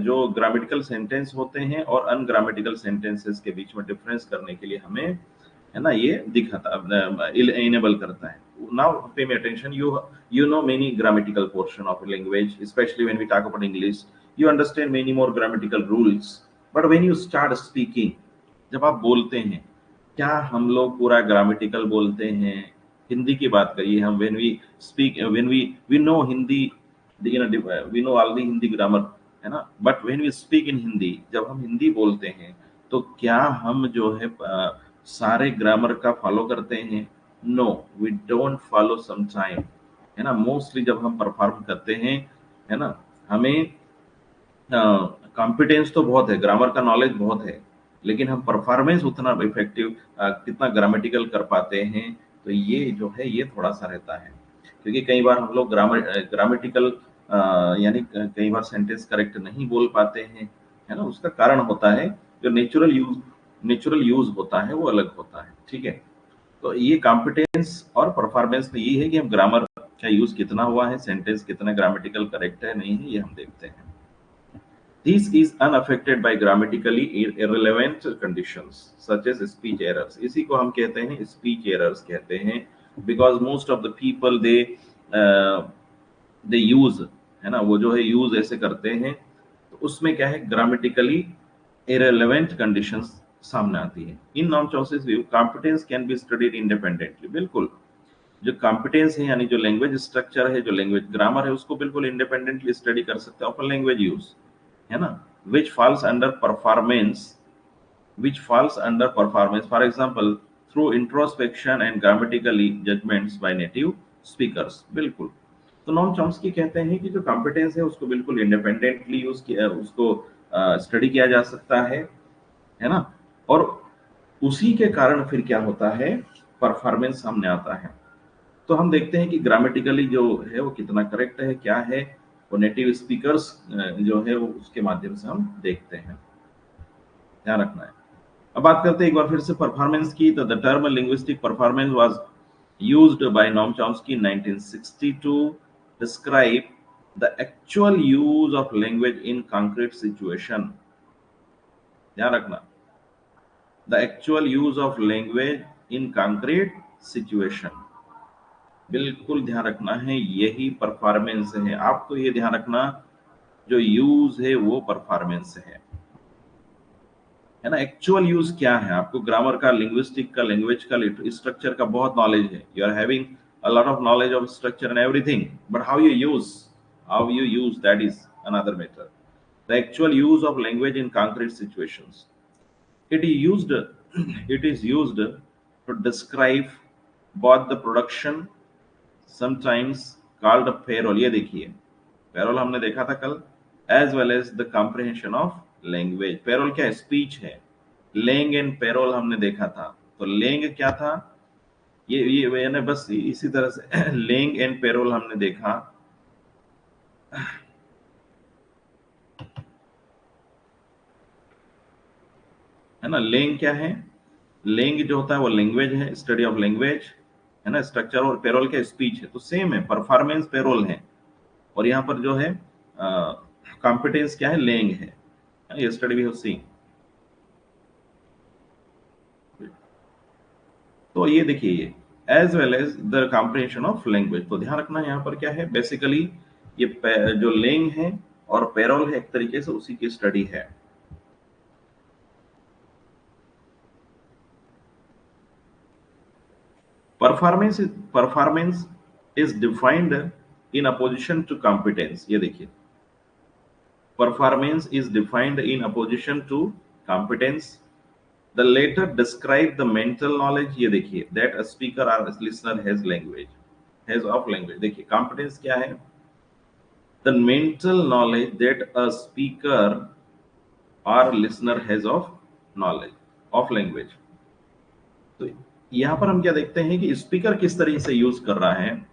जो ग्रामेटिकल सेंटेंस होते हैं और अनग्रामेटिकल सेंटेंसेस के बीच में डिफरेंस करने के लिए हमें, है ना, ये दिखाता, इनेबल करता है। नाउ पे me attention, you know many grammatical portion of a language, especially when we talk about English, you understand many more grammatical rules, but when you start speaking, जब आप बोलते हैं, क्या हम लोग पूरा ग्रामेटिकल बोलते हैं? हिंदी की बात करिए, हम when we speak, when we know Hindi, we know all the Hindi grammar, है ना, but when we speak in Hindi, जब हम हिंदी बोलते हैं, तो क्या हम जो है सारे ग्रामर का फॉलो करते हैं? No, we don't follow some time, है ना। मोस्टली जब हम परफॉर्म करते हैं, है ना, हमें कॉम्पिटेंस तो बहुत है, ग्रामर का नॉलेज बहुत है, लेकिन हम परफॉर्मेंस उतना इफेक्टिव, कितना ग्रामेटिकल कर पाते हैं, तो ये जो है ये थोड़ा सा रहता है। क्योंकि कई बार हम लोग ग्रामेटिकल, यानी कई बार सेंटेंस करेक्ट नहीं बोल पाते हैं, है ना। उसका कारण होता है जो नेचुरल यूज होता है वो अलग होता है, ठीक है। तो ये कॉम्पिटेंस और परफॉर्मेंस में ये है कि हम ग्रामर का यूज कितना हुआ है, सेंटेंस कितना ग्रामेटिकल करेक्ट है नहीं है, ये हम देखते हैं। This is unaffected by grammatically irrelevant conditions such as speech errors. इसी को हम कहते हैं speech errors कहते हैं, because most of the people they use, है ना, वो जो है यूज ऐसे करते हैं, तो उसमें क्या है, ग्रामेटिकली irrelevant conditions सामने आती है. In non choices view competence can be studied independently. बिल्कुल, जो कॉम्पिटेंस है यानी जो लैंग्वेज स्ट्रक्चर है, जो लैंग्वेज ग्रामर है, उसको बिल्कुल इंडिपेंडेंटली स्टडी कर सकते हो अपन लैंग्वेज यूज, है ना. which falls under performance which falls under performance, for example through introspection and grammatically judgments by native speakers. बिल्कुल. तो नॉम चॉम्स्की कहते हैं कि जो कॉम्पिटेंस है उसको बिल्कुल इंडिपेंडेंटली यूज किया, उसको स्टडी किया जा सकता है ना. और उसी के कारण फिर क्या होता है, परफॉर्मेंस सामने आता है. तो हम देखते हैं कि ग्रामेटिकली जो है वो कितना करेक्ट है, क्या है, वो नेटिव स्पीकर्स जो है वो उसके माध्यम से हम देखते हैं, ध्यान रखना है. अब बात करते हैं एक बार फिर से परफॉर्मेंस की. तो the term linguistic performance was used by Noam Chomsky in 1960 to describe the actual use of language in concrete situation. ध्यान रखना, the actual use of language in concrete situation. बिल्कुल ध्यान रखना है, यही परफॉर्मेंस है. आपको ये ध्यान रखना, जो यूज है वो परफॉर्मेंस है ना. एक्चुअल यूज क्या है, आपको ग्रामर का, लिंग्विस्टिक का, लैंग्वेज का, स्ट्रक्चर का बहुत नॉलेज है. You are having a lot of knowledge of structure and everything, but how you use that is another matter. The actual use of language in concrete situations, it is used it is used to describe both the production, sometimes called a payroll. ये देखिए, payroll हमने देखा था कल, as well as the comprehension of language. Parole क्या है, speech है. Laing and payroll हमने देखा था. तो लेंग क्या था, ये मैंने बस इसी तरह से लेंग एंड पैरोल हमने देखा. है ना. लेंग क्या है, लेंग जो होता है वो लैंग्वेज है, स्टडी ऑफ लैंग्वेज, है ना. स्ट्रक्चर और पैरोल क्या, स्पीच है. तो सेम है, परफॉर्मेंस पैरोल है, और यहाँ पर जो है कॉम्पिटेंस क्या है, लेंग है. ये स्टडी वी हैव सीन. तो ये देखिए, ये as well as the comprehension of language. तो ध्यान रखना यहाँ पर क्या है, बेसिकली ये जो लेंग है और पैरोल है, एक तरीके से उसी की स्टडी है. Performance is defined in opposition to competence. ये देखिए, performance is defined in opposition to competence. The latter describe the mental knowledge. ये देखिए, that a speaker or a listener has of language. देखिए, competence क्या है, the mental knowledge that a speaker or listener has of knowledge of language. तो यहाँ पर हम क्या देखते हैं कि स्पीकर किस तरीके से यूज कर रहा है,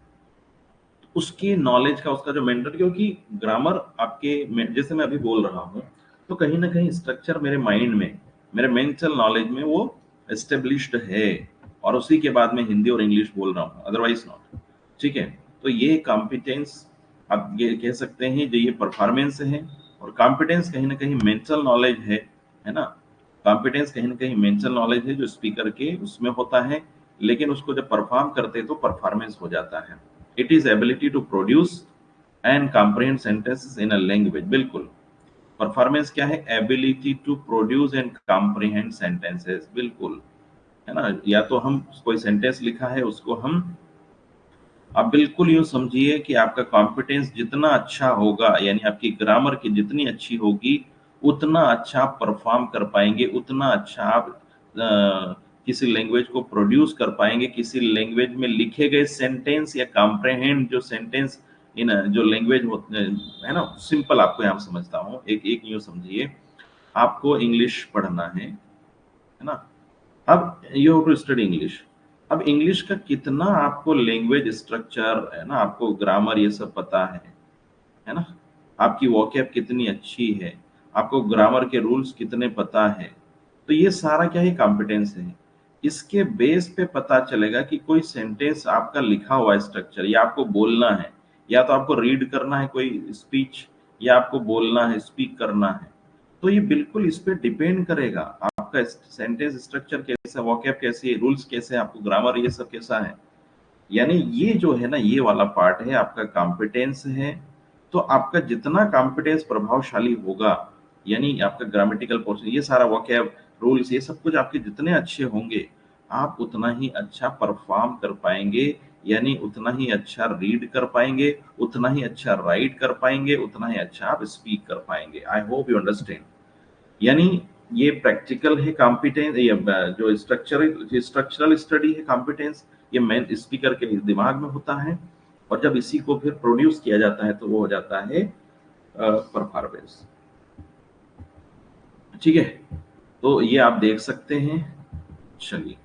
उसकी नॉलेज का, उसका जो मेंटर, क्योंकि ग्रामर आपके, जैसे मैं अभी बोल रहा हूँ, तो कहीं ना कहीं स्ट्रक्चर मेरे माइंड में, मेरे मेंटल नॉलेज में वो एस्टेब्लिश्ड है, और उसी के बाद में हिंदी और इंग्लिश बोल रहा हूँ, अदरवाइज नॉट. ठीक है. तो ये कॉम्पिटेंस आप ये कह सकते हैं, जो ये परफॉर्मेंस है, और कॉम्पिटेंस कहीं ना कहीं मेंटल नॉलेज है ना. कॉम्पिटेंस कहीं ना कहीं मेंटल नॉलेज है जो स्पीकर के उसमें होता है, लेकिन उसको जब परफॉर्म करते हैं तो परफॉर्मेंस हो जाता है. It is ability to produce and comprehend sentences in a language. बिल्कुल, परफॉर्मेंस क्या है, ability to produce and comprehend sentences. बिल्कुल, है ना. या तो हम कोई सेंटेंस लिखा है उसको हम, आप बिल्कुल यूं समझिए कि आपका कॉम्पिटेंस जितना अच्छा होगा, यानी आपकी ग्रामर की जितनी अच्छी होगी, उतना अच्छा आप परफॉर्म कर पाएंगे, उतना अच्छा आप किसी लैंग्वेज को प्रोड्यूस कर पाएंगे, किसी लैंग्वेज में लिखे गए सेंटेंस या कॉम्प्रहेंड जो सेंटेंस इन जो लैंग्वेज होते है ना. सिंपल आपको यहाँ समझता हूँ, एक एक यूं समझिए, आपको इंग्लिश पढ़ना है ना. अब you have to study English. अब इंग्लिश का कितना आपको लैंग्वेज स्ट्रक्चर, है ना, आपको ग्रामर ये सब पता है ना. आपकी वोकैब कितनी अच्छी है, आपको ग्रामर के रूल्स कितने पता है. तो ये सारा क्या है, कॉम्पिटेंस है. इसके बेस पे पता चलेगा कि कोई सेंटेंस आपका लिखा हुआ है स्ट्रक्चर, या आपको बोलना है, या तो आपको रीड करना है कोई स्पीच, या आपको बोलना है, स्पीक करना है, तो ये बिल्कुल इस पे डिपेंड करेगा आपका सेंटेंस स्ट्रक्चर कैसा, वोकैब कैसी है, रूल्स कैसे हैं, आपको ग्रामर ये सब कैसा है। यानी ये जो है ना, ये वाला पार्ट है आपका कॉम्पिटेंस है। तो आपका जितना कॉम्पिटेंस प्रभावशाली होगा, यानी आपका ग्रामेटिकल पोर्शन, ये सारा वोकैब, रूल्स, ये सब कुछ आपके जितने अच्छे होंगे, आप उतना ही अच्छा परफॉर्म कर पाएंगे, यानी उतना ही अच्छा रीड कर पाएंगे, उतना ही अच्छा राइट कर पाएंगे, उतना ही अच्छा आप स्पीक कर पाएंगे। I hope you understand. यानी ये प्रैक्टिकल है कॉम्पिटेंस, ये जो स्ट्रक्चरल स्टडी है कॉम्पिटेंस, ये मेन स्पीकर के दिमाग में होता है, और जब इसी को फिर प्रोड्यूस किया जाता है तो वो हो जाता है परफॉर्मेंस। ठीक है, तो ये आप देख सकते हैं। चलिए,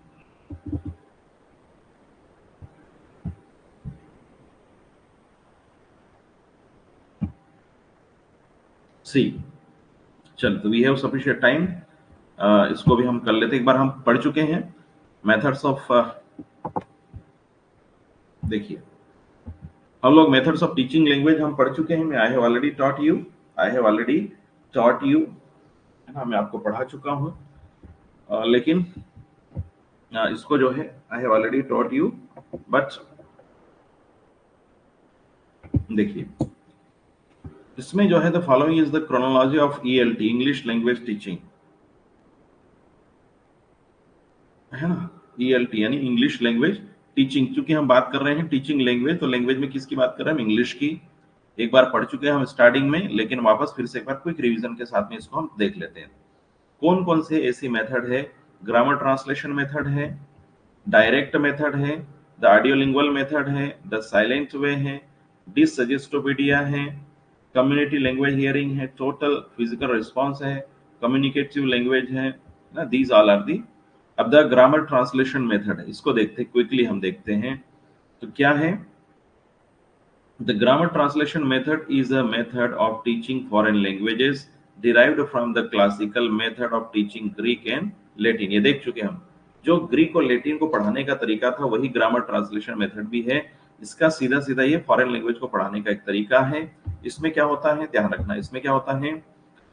सी, चल, तो वी हैव सफिशिएंट टाइम, इसको भी हम कर लेते हैं। एक बार हम पढ़ चुके हैं मेथड्स ऑफ, देखिए हम लोग मेथड्स ऑफ टीचिंग लैंग्वेज हम पढ़ चुके हैं। आई have already taught you, I have already taught you, है ना, मैं आपको पढ़ा चुका हूँ। लेकिन इसको जो है I have already taught you, but देखिए इसमें जो है the following is the chronology of ELT, English language teaching, है ना। ईएलटी यानी इंग्लिश लैंग्वेज टीचिंग, क्योंकि हम बात कर रहे हैं टीचिंग लैंग्वेज, तो लैंग्वेज में किसकी बात कर रहे हैं, हम इंग्लिश की। एक बार पढ़ चुके हैं हम स्टार्टिंग में, लेकिन वापस फिर से एक बार क्विक रिवीजन के साथ में इसको हम देख लेते हैं। कौन कौन से ऐसी मेथड है, ग्रामर ट्रांसलेशन मेथड है, डायरेक्ट मेथड है, द ऑडियोलिंगुअल मेथड है, द साइलेंट वे है, डिसजेस्टोपीडिया है, कम्युनिटी लैंग्वेज हियरिंग है, टोटल फिजिकल रिस्पॉन्स है, कम्युनिकेटिव लैंग्वेज है ना। These all are the. अब द ग्रामर ट्रांसलेशन मेथड है, इसको देखते हैं क्विकली, हम देखते हैं तो क्या है। The grammar translation method is a method of teaching foreign languages derived from the classical method of teaching Greek and Latin। ये देख चुके हम, जो ग्रीक और लेटिन को पढ़ाने का तरीका था वही ग्रामर ट्रांसलेशन मेथड भी है। इसका सीधा सीधा ये फॉरेन लैंग्वेज को पढ़ाने का एक तरीका है। इसमें क्या होता है, ध्यान रखना, इसमें क्या होता है,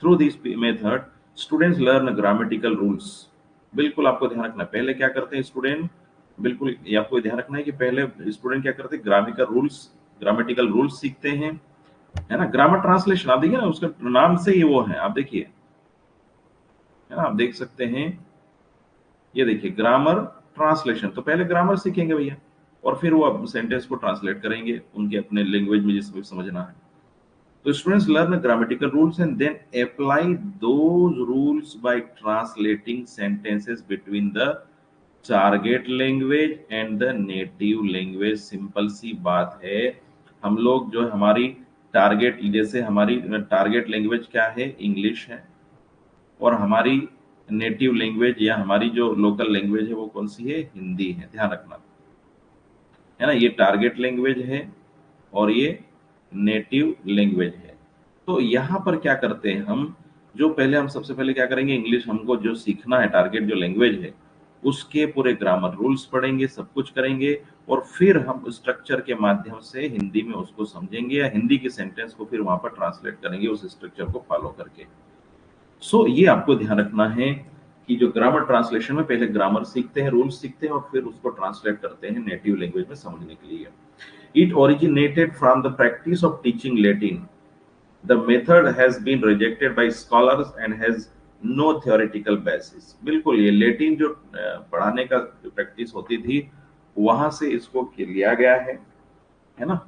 through this method students learn grammatical rules. बिल्कुल आपको ध्यान रखना, पहले क्या करते हैं स्टूडेंट, बिल्कुल ये आपको ध्यान रखना है कि पहले स्टूडेंट क्या करते हैं, ग्रामेटिकल रूल्स सीखते हैं, है ना। ग्रामर ट्रांसलेशन आप देखिए ना, उसका नाम से ही वो है, आप देखिए, है ना, आप देख सकते हैं, ये देखिए ग्रामर ट्रांसलेशन, तो पहले ग्रामर सीखेंगे भैया, और फिर वो अब सेंटेंस को ट्रांसलेट करेंगे उनके अपने लैंग्वेज में जिसको समझना है। तो students learn grammatical rules and then apply those rules by translating sentences between the target language and the native language. Simple सी बात है, हम लोग जो हमारी टारगेट, जैसे हमारी टारगेट लैंग्वेज क्या है, इंग्लिश है, और हमारी नेटिव लैंग्वेज या हमारी जो लोकल लैंग्वेज है वो कौन सी है, हिंदी है, ध्यान रखना, है ना। ये टारगेट लैंग्वेज है और ये नेटिव लैंग्वेज है। तो यहाँ पर क्या करते हैं हम, जो पहले हम सबसे पहले क्या करेंगे, इंग्लिश हमको जो सीखना है, टारगेट जो लैंग्वेज है उसके पूरे ग्रामर रूल्स पढ़ेंगे, सब कुछ करेंगे, और फिर हम स्ट्रक्चर के माध्यम से हिंदी में उसको समझेंगे, या हिंदी के सेंटेंस को फिर वहां पर ट्रांसलेट करेंगे उस स्ट्रक्चर को फॉलो करके। सो ये आपको ध्यान रखना है कि जो ग्रामर ट्रांसलेशन में पहले ग्रामर सीखते हैं, रूल्स सीखते हैं, और फिर उसको ट्रांसलेट करते हैं नेटिव लैंग्वेज में समझने के लिए। It originated from the practice of teaching Latin. The method has been rejected by scholars and has no theoretical basis। बिल्कुल, ये लेटिन जो पढ़ाने का जो प्रैक्टिस होती थी वहां से इसको लिया गया है ना,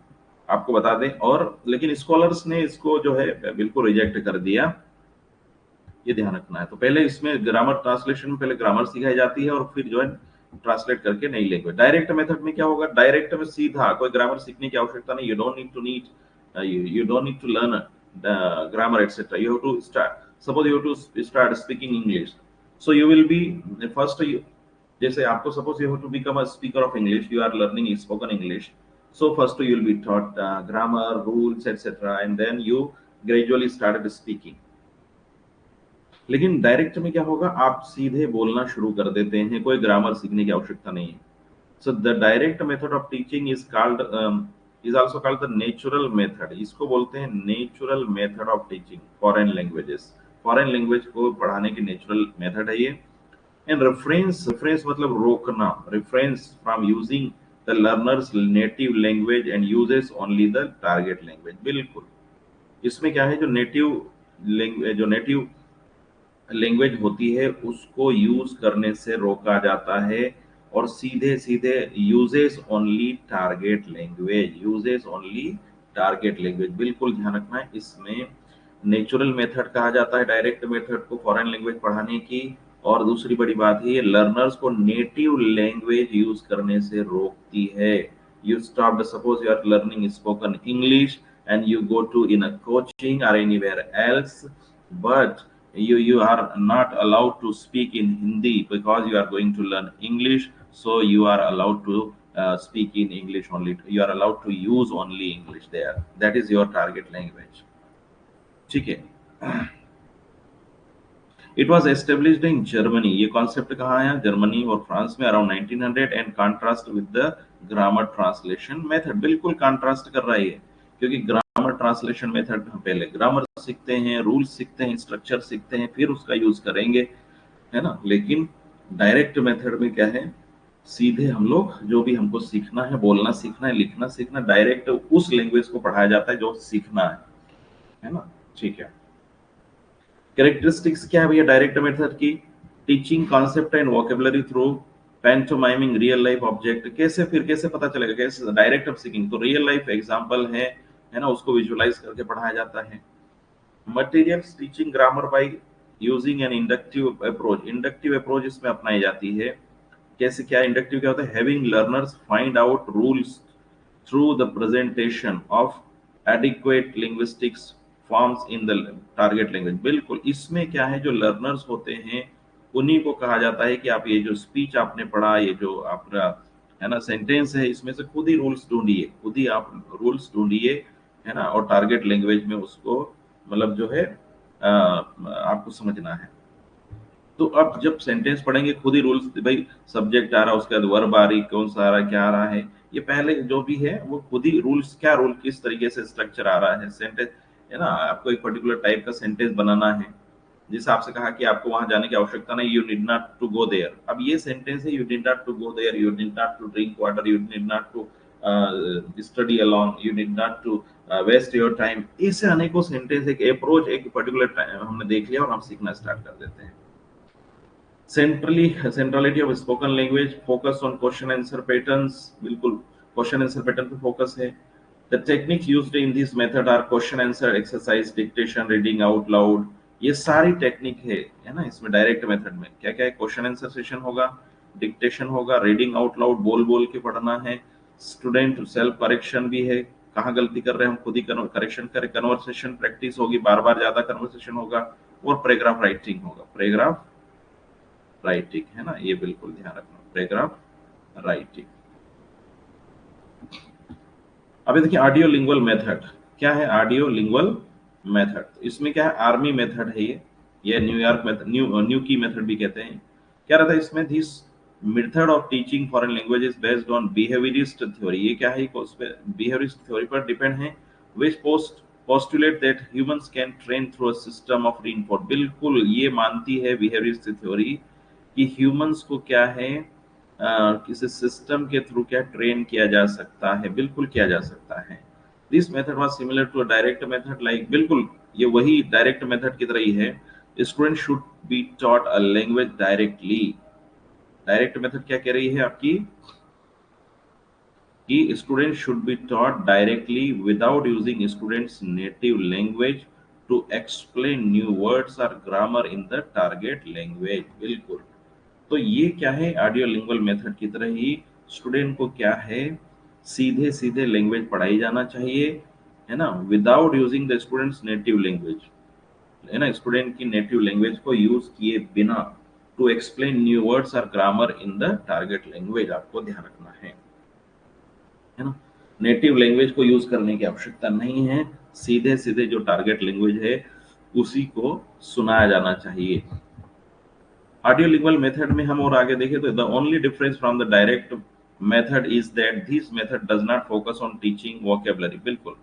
आपको बता दें। और लेकिन स्कॉलर्स ने इसको जो है बिल्कुल रिजेक्ट कर दिया, ये ध्यान रखना है। तो पहले इसमें ग्रामर ट्रांसलेशन में पहले ग्रामर सिखाई जाती है और फिर जो है ट्रांसलेट करके नई लैंग्वेज। डायरेक्ट मेथड में क्या होगा, डायरेक्ट में सीधा कोई ग्रामर सीखने की आवश्यकता नहीं, you don't need to learn the grammar etc, you have to start, suppose you have to start speaking English, so you will be first you, जैसे आपको suppose you have to become a speaker of English, you are learning spoken English, so first you will be taught grammar rules etc, and then you gradually started speaking। लेकिन direct में क्या होगा, आप सीधे बोलना शुरू कर देते हैं, कोई ग्रामर सीखने की आवश्यकता नहीं है। So the direct method of teaching is called is also called the natural method. इसको बोलते हैं natural method of teaching foreign languages. Foreign language को पढ़ाने की नेचुरल मेथड है ये। एंड रेफरेंस मतलब रोकना, reference from using the learners native language and uses only the target language. बिल्कुल, इसमें क्या है, जो नेटिव लैंग्वेज होती है उसको यूज करने से रोका जाता है, और सीधे सीधे uses only target language, uses only target language. बिल्कुल ध्यान रखना है, इसमें नेचुरल मेथड कहा जाता है डायरेक्ट मेथड को फॉरेन लैंग्वेज पढ़ाने की। और दूसरी बड़ी बात है, ये लर्नर्स को नेटिव लैंग्वेज यूज करने से रोकती है। You stopped, suppose you are learning spoken English and you go to in a coaching or anywhere else, but you are not allowed to speak in Hindi because you are going to learn English, so you are allowed to speak in English only, you are allowed to use only English there, that is your target language। ठीक है। It was established in Germany. ये concept कहाँ आया, Germany और France में around 1900, and contrast with the grammar translation method. बिल्कुल contrast कर रहा है ये, क्योंकि ग्रामर ट्रांसलेशन मेथड हम पहले ग्रामर सीखते हैं, रूल्स सीखते हैं, स्ट्रक्चर सीखते हैं, फिर उसका यूज करेंगे, है ना। लेकिन डायरेक्ट मेथड में क्या है, सीधे हम लोग जो भी हमको सीखना है, बोलना सीखना है, लिखना सीखना, डायरेक्ट उस लैंग्वेज को पढ़ाया जाता है जो सीखना है ना। ठीक है। कैरेक्टरिस्टिक्स क्या है भैया डायरेक्ट मेथड की, teaching concept and vocabulary through pantomiming real life object. कैसे, फिर कैसे पता चलेगा, कैसे डायरेक्ट ऑफ सीखिंग, तो रियल लाइफ एग्जांपल है ना, उसको विजुअलाइज करके पढ़ाया जाता है। Materials teaching grammar by using an inductive approach. Inductive approach इसमें अपनाई जाती है। कैसे, क्या इंडक्टिव क्या होता है, having learners find out rules through the presentation of adequate linguistics forms in the target language. बिल्कुल, इसमें क्या है, जो लर्नर्स होते हैं उन्हीं को कहा जाता है कि आप ये जो स्पीच आपने पढ़ा, ये जो आपका है ना सेंटेंस है, इसमें से खुद ही रूल्स ढूंढिए, खुद ही आप रूल्स ढूंढिए, है ना, और टारगेट लैंग्वेज में उसको मतलब जो है आपको समझना है। तो अब जब सेंटेंस पढ़ेंगे खुद ही रूल्स, भाई सब्जेक्ट आ रहा है, उसके बाद वर्ब आ रही, कौन सा आ रहा है, क्या आ रहा है, ये पहले जो भी है वो खुद ही रूल्स, क्या रूल, किस तरीके से स्ट्रक्चर आ रहा है सेंटेंस, है ना। आपको एक पर्टिकुलर टाइप का सेंटेंस बनाना है, जिस आपसे कहा कि आपको वहां जाने की आवश्यकता नहीं, you did not to go there. अब ये सेंटेंस है, you did not to go there, you did not to drink water, you did not to study alone, you did not to waste your time. ऐसे अनेकों sentence, एक approach, एक particular हमने देख लिया और हम सीखना स्टार्ट कर देते हैं। Centrality of spoken language, focus on question answer patterns. बिल्कुल क्वेश्चन आंसर पैटर्न पे फोकस है। The techniques used in this method are question answer exercise, dictation, reading out loud. ये सारी टेक्निक है ना इसमें डायरेक्ट मेथड में। क्या क्या है, क्वेश्चन आंसर सेशन होगा, डिक्टेशन होगा, रीडिंग आउट लाउड बोल बोल के पढ़ना है, स्टूडेंट सेल्फ करेक्शन भी है, कहाँ गलती कर रहे हैं हम खुद ही करेक्शन करें, कन्वर्सेशन प्रैक्टिस होगी, बार बार ज्यादा कन्वर्सेशन होगा, और पैराग्राफ राइटिंग होगा, पैराग्राफ राइटिंग, है ना, ये बिल्कुल ध्यान रखना, पैराग्राफ राइटिंग। अभी देखिए ऑडियो लिंगुअल मेथड क्या है, ऑडियो लिंगुअल मेथड इसमें क्या है, आर्मी मेथड है ये न्यूयॉर्क मेथड, न्यू की मेथड भी कहते हैं। क्या रहता है इसमें, this method of teaching foreign language is based on behaviourist theory. ये क्या है, बिहेवियरिस्ट थ्योरी पर डिपेंड है, विच postulate that humans can train through a system of reinforcement। बिल्कुल ये मानती है बिहेवियरिस्ट थ्योरी कि ह्यूमंस को क्या है, किसी सिस्टम के थ्रू क्या ट्रेन किया जा सकता है, बिल्कुल किया जा सकता है। This method was similar to a direct method, like बिल्कुल ये वही डायरेक्ट मेथड की तरह ही है। Student should be taught a language directly. Direct method क्या कह रही है आपकी, कि student should be taught directly without using students native language to explain new words और grammar in the target language. बिल्कुल, तो ये क्या है, ऑडियो लिंगुअल मेथड की तरह ही स्टूडेंट को क्या है, सीधे सीधे लैंग्वेज पढ़ाई जाना चाहिए, है ना, without using the students native language, है ना, स्टूडेंट की नेटिव लैंग्वेज को यूज किए बिना, टू एक्सप्लेन न्यू वर्ड्स और grammar in the target language. आपको ध्यान रखना है ना, नेटिव लैंग्वेज को यूज करने की आवश्यकता नहीं है, सीधे सीधे जो टारगेट लैंग्वेज है उसी को सुनाया जाना चाहिए। ऑडियो लिंगुअल मेथड में हम और आगे देखें तो the only difference from the direct method is that this method does not focus on teaching vocabulary. बिल्कुल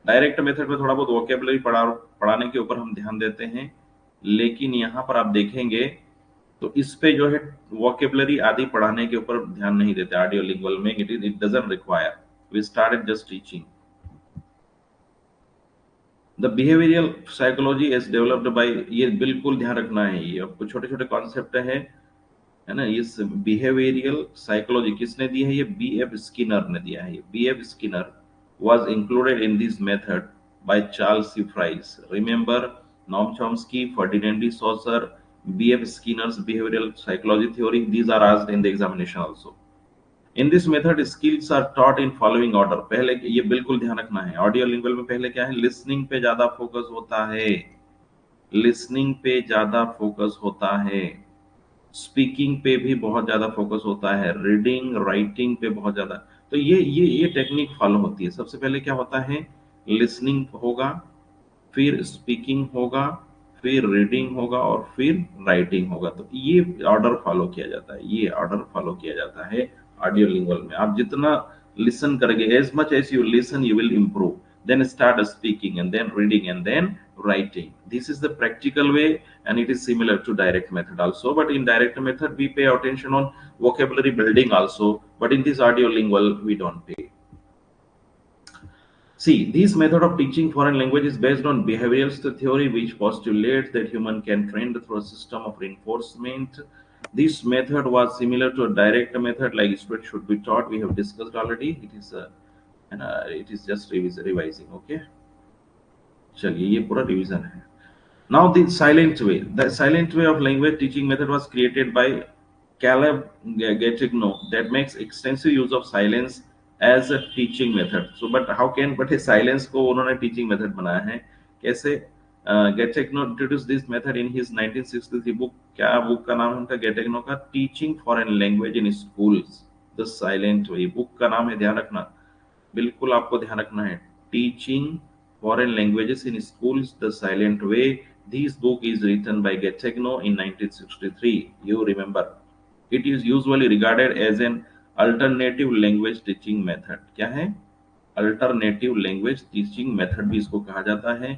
डायरेक्ट मेथड में थोड़ा बहुत वोकेबलरी पढ़ाने के ऊपर हम ध्यान देते हैं, लेकिन यहाँ पर आप देखेंगे तो इस पे जो है वोकेबलरी आदि पढ़ाने के ऊपर ध्यान नहीं देते। ऑडियो लिंगुअल में it doesn't require, we started just teaching. The behavioural psychology is developed by, ये बिल्कुल ध्यान रखना है, ये आपको छोटे छोटे कॉन्सेप्ट है ना। इस बिहेवियरल साइकोलॉजी किसने दी है? ये बी एफ स्किनर ने दिया है। B F Skinner was included in this method by Charles C. Fries. Remember Noam Chomsky, Ferdinand de Saussure, B.F. Skinner's behavioral psychology theory. These are asked in the examination also. In this method, skills are taught in following order. पहले ये बिल्कुल ध्यान रखना है, audio lingual में पहले क्या है? लिसनिंग पे ज्यादा फोकस होता है, लिसनिंग पे ज्यादा फोकस होता है, स्पीकिंग पे भी बहुत ज्यादा फोकस होता है, रीडिंग राइटिंग पे बहुत ज्यादा। तो ये टेक्निक फॉलो होती है। सबसे पहले क्या होता है? लिसनिंग होगा, फिर स्पीकिंग होगा, फिर रीडिंग होगा और फिर राइटिंग होगा। तो ये ऑर्डर फॉलो किया जाता है, ये ऑर्डर फॉलो किया जाता है ऑडियो लिंगुअल में। आप जितना लिसन करेंगे, as much as you listen you will improve, then start speaking and then reading and then writing. This is the practical way, and it is similar to direct method also, but in direct method we pay attention on vocabulary building also, but in this audio lingual we don't pay. See, this method of teaching foreign language is based on behaviorist theory, which postulates that human can train through a system of reinforcement. This method was similar to a direct method, like students should be taught. We have discussed already. It is just revising. Okay. चलिए ये पूरा revision है। Now the silent way of language teaching method was created by Caleb Gatigno that makes extensive use of silence as a teaching method. So but silence को उन्होंने teaching method बनाया है कैसे? Gatigno introduced this method in his 1963 book। क्या book का नाम है उनका? Gatigno का Teaching Foreign Language in Schools, The Silent Way। Book का नाम है, ध्यान रखना, बिल्कुल आपको ध्यान रखना है। Teaching Foreign Languages in Schools, The Silent Way. This book is written by Gatigno in 1963. You remember, it is usually regarded as an alternative language teaching method. क्या है? Alternative language teaching method भी इसको कहा जाता है।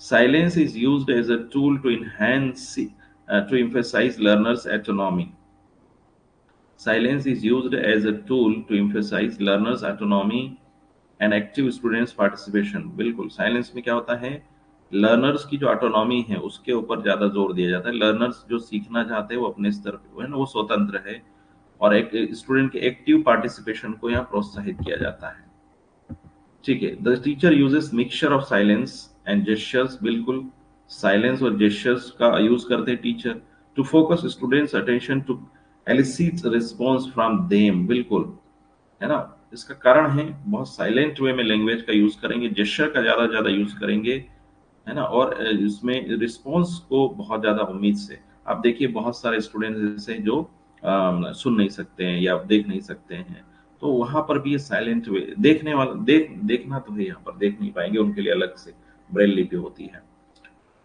Silence is used as a tool to emphasize learners' autonomy. Silence is used as a tool to emphasize learners' autonomy and active students' participation. बिल्कुल, silence में क्या होता है? लर्नर्स की जो ऑटोनॉमी है उसके ऊपर ज्यादा जोर दिया जाता है। लर्नर्स जो सीखना चाहते हैं वो अपने स्तर पे है ना, वो स्वतंत्र है, और एक स्टूडेंट के एक्टिव पार्टिसिपेशन को यहाँ प्रोत्साहित किया जाता है। ठीक है। The teacher uses mixture of silence and gestures. बिल्कुल, साइलेंस और जेस्चर्स का यूज करते हैं teacher to focus students attention to elicit response from them. बिल्कुल, है ना। इसका कारण है बहुत साइलेंट वे में लैंग्वेज का यूज करेंगे, जेस्चर का ज्यादा यूज करेंगे, है ना, और इसमें रिस्पॉन्स को बहुत ज्यादा उम्मीद से। आप देखिए बहुत सारे स्टूडेंट्स ऐसे जो सुन नहीं सकते हैं या देख नहीं सकते हैं, तो वहां पर भी ये साइलेंट वे देखने वाला देखना तो है, यहाँ पर देख नहीं पाएंगे, उनके लिए अलग से ब्रेल लिपि होती है।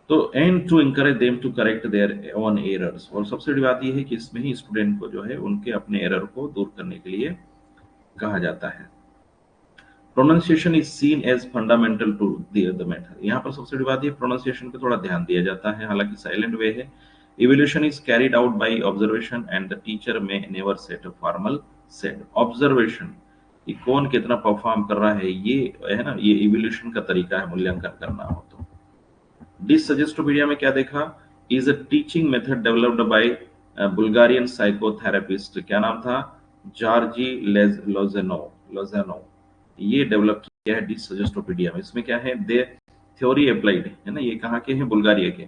तो and to encourage them to correct their own errors. और सबसे बड़ी बात यह है कि इसमें ही स्टूडेंट को जो है उनके अपने एरर को दूर करने के लिए कहा जाता है। Pronunciation is seen as fundamental to the method. यहाँ पर सबसे बड़ी बात ये प्रोनाउंसिएशन पे थोड़ा ध्यान दिया जाता है, हालांकि साइलेंट वे है। Evolution is carried out by observation and the teacher may never set a formal set. Observation, ये कौन कितना परफॉर्म कर रहा है, ये है ना, ये इवोल्यूशन का तरीका है मूल्यांकन करना हो तो। डिस सजेस्टोपीडिया में क्या देखा? Is a teaching method developed by Bulgarian psychotherapist. क्या नाम था? जॉर्जी लोजेनो। ये डेवलप किया है डिस सजेस्टोपीडिया में। इसमें क्या है? दे थ्योरी अप्लाइड, है ना, ये कहाँ के हैं? बुल्गारिया के,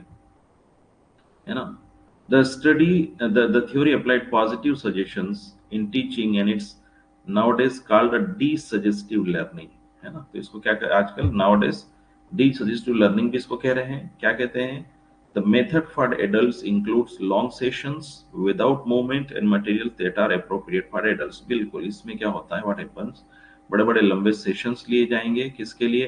है ना। The study the theory applied positive suggestions in teaching and it's nowadays called D suggestive learning, है ना। तो इसको क्या आजकल नाउडेज डी सजेस्टिव लर्निंग भी इसको कह रहे हैं। क्या कहते हैं? The method for adults includes long sessions without movement and material that are appropriate for adults. बिल्कुल, इसमें क्या होता है? व्हाट हैपेंस, बड़े बड़े लंबे सेशंस लिए जाएंगे, किसके लिए?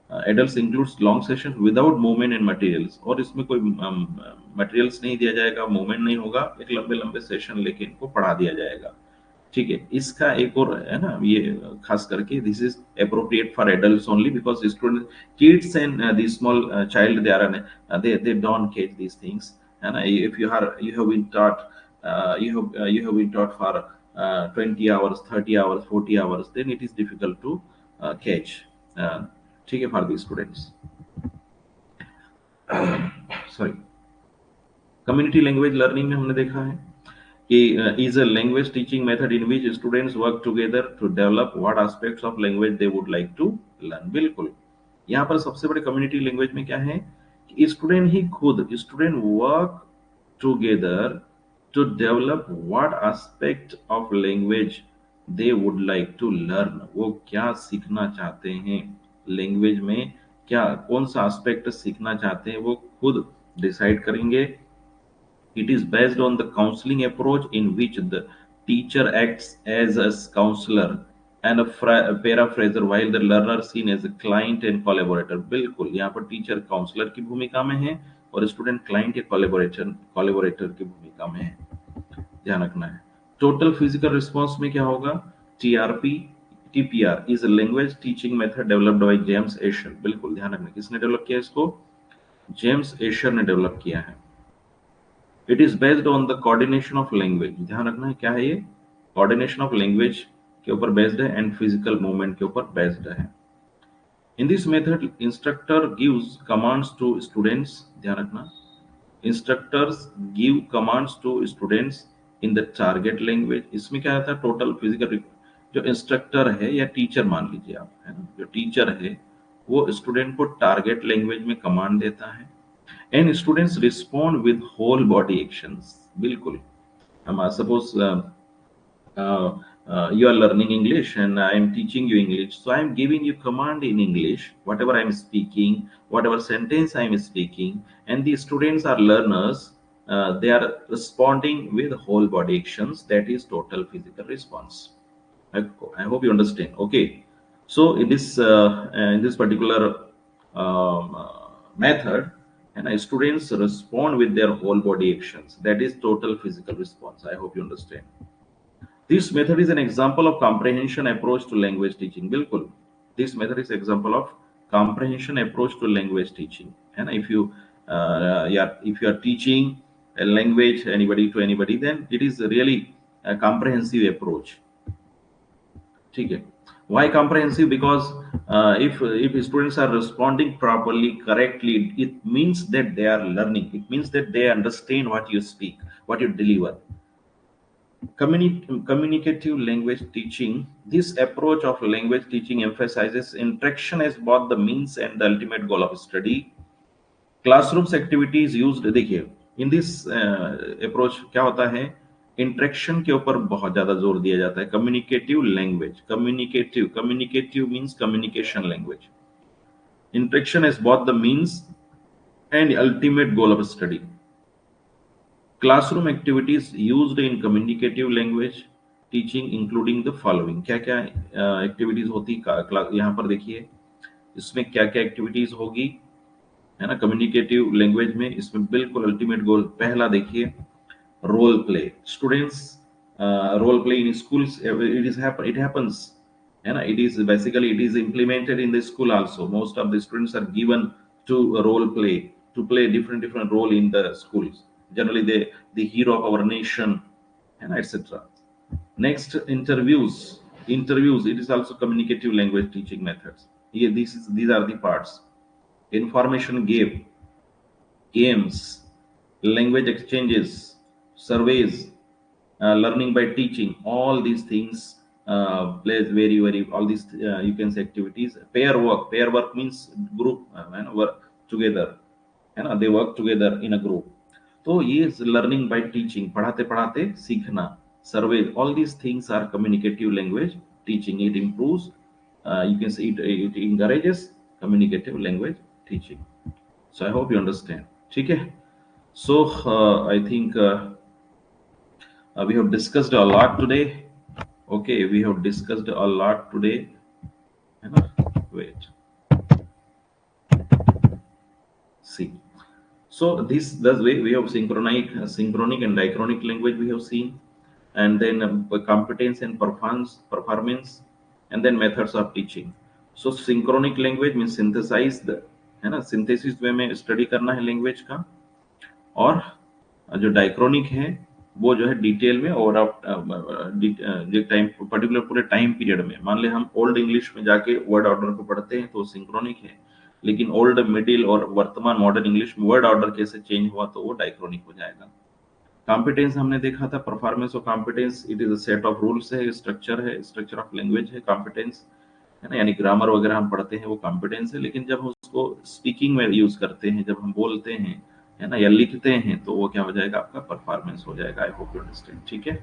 Adults includes long session without movement and materials, और इसमें कोई मटेरियल्स नहीं दिया जाएगा, मूवमेंट नहीं होगा, एक लंबे लंबे सेशन लेके इनको पढ़ा दिया जाएगा। ठीक है, इसका एक और है ना, ये खास करके this is appropriate for adults only, because student kids and the small child they are they don't catch these things, है ना। If you have been taught you have been taught for 20 hours, 30 hours, 40 hours, then it is difficult to catch, uh, ठीक है, for the students. Sorry, community language learning में हमने देखा है कि is a language teaching method in which students work together to develop what aspects of language they would like to learn. बिल्कुल, यहाँ पर सबसे बड़े कम्युनिटी लैंग्वेज में क्या है कि student work together to develop what aspect of language they would like to learn. वो क्या सीखना चाहते हैं लैंग्वेज में, क्या कौन सा एस्पेक्ट सीखना चाहते हैं, वो खुद डिसाइड करेंगे। It is based on the counseling approach in which the teacher acts as a counselor and a paraphraser while the learner seen as a client and collaborator। बिल्कुल, यहाँ पर टीचर काउंसलर की भूमिका में है और स्टूडेंट क्लाइंट या कोलेबोरेटर की भूमिका में है, ध्यान रखना है। टोटल फिजिकल रिस्पॉन्स में क्या होगा, TRP TPR is a language teaching method developed by James Asher. बिल्कुल ध्यान रखना, किसने डेवलप किया इसको, जेम्स एशर ने डेवलप किया है। It is based on the coordination of language, ध्यान रखना है क्या है ये, कोऑर्डिनेशन ऑफ लैंग्वेज के ऊपर बेस्ड है एंड फिजिकल मूवमेंट के ऊपर बेस्ड है। In this method instructor gives commands to students, ध्यान रखना, instructors give commands to students in the target language. इसमें क्या आता है, टोटल फिजिकल, जो इंस्ट्रक्टर है या टीचर मान लीजिए आप, है ना, जो टीचर है वो स्टूडेंट को टारगेट लैंग्वेज में कमांड देता है and students respond with whole body actions। बिल्कुल, हम suppose you are learning English and I am teaching you English, so I am giving you command in English, whatever I am speaking, whatever sentence I am speaking, and the students are learners, they are responding with whole body actions, that is total physical response। I hope you understand, okay। So in this particular method, and students respond with their whole body actions, that is total physical response। I hope you understand। This method is an example of comprehension approach to language teaching। बिल्कुल, this method is example of comprehension approach to language teaching, and if you are teaching a language anybody to anybody, then it is really a comprehensive approach। ठीक है, why comprehensive, because if students are responding properly, correctly, it means that they are learning, it means that they understand what you speak, what you deliver। Communicative language teaching, this approach of language teaching emphasizes interaction as both the means and the ultimate goal of study। Classrooms activities used, देखिए in this approach क्या होता है, interaction के ऊपर बहुत ज्यादा जोर दिया जाता है। Communicative language, communicative means communication language, interaction is both the means and ultimate goal of study. Classroom activities used in communicative language teaching including the following. क्या क्या एक्टिविटीज होती, यहाँ पर देखिए इसमें क्या क्या एक्टिविटीज होगी, है ना, कम्युनिकेटिव लैंग्वेज में। इसमें बिल्कुल अल्टीमेट गोल, पहला देखिए role play, students role play in schools, it happens, है ना, it is basically it is implemented in the school also. Most of the students are given to role play, to play different role in the schools, generally the hero of our nation, and etc. Next, interviews, it is also communicative language teaching methods। Here these are the parts: information games, language exchanges, surveys, learning by teaching, all these things plays very all these you can say activities। Pair work means group, work together, है ना, they work together in a group। तो ये learning by teaching, पढ़ाते पढ़ाते सीखना, survey, all these things are communicative language teaching. It improves, you can say it encourages communicative language teaching। So I hope you understand, ठीक है। So I think we have discussed a lot today, okay, we have discussed a lot today, है ना, wait, See. So this the way we have synchronic and diachronic language we have seen, and then competence and performance, and then methods of teaching. So synchronic language means synthesized, है ना, synthesis वे में study करना है language का, और जो diachronic है वो जो है डिटेल में, और आप जो टाइम पर्टिकुलर पूरे टाइम पीरियड में, मान ले हम ओल्ड इंग्लिश में जाके वर्ड ऑर्डर को पढ़ते हैं तो सिंक्रोनिक है, लेकिन ओल्ड मिडिल और वर्तमान मॉडर्न इंग्लिश में वर्ड ऑर्डर कैसे चेंज हुआ तो वो डाइक्रोनिक हो जाएगा। कॉम्पिटेंस हमने देखा था, परफॉर्मेंस और competence it is a set of rules है, स्ट्रक्चर ऑफ लैंग्वेज है कॉम्पिटेंस, है ना, यानी ग्रामर वगैरह हम पढ़ते हैं वो कॉम्पिटेंस है, लेकिन जब हम उसको स्पीकिंग में यूज करते हैं, जब हम बोलते हैं, है ना, या लिखते हैं, तो वो क्या हो जाएगा, आपका परफॉर्मेंस हो जाएगा। आई होप यू अंडरस्टैंड, ठीक है।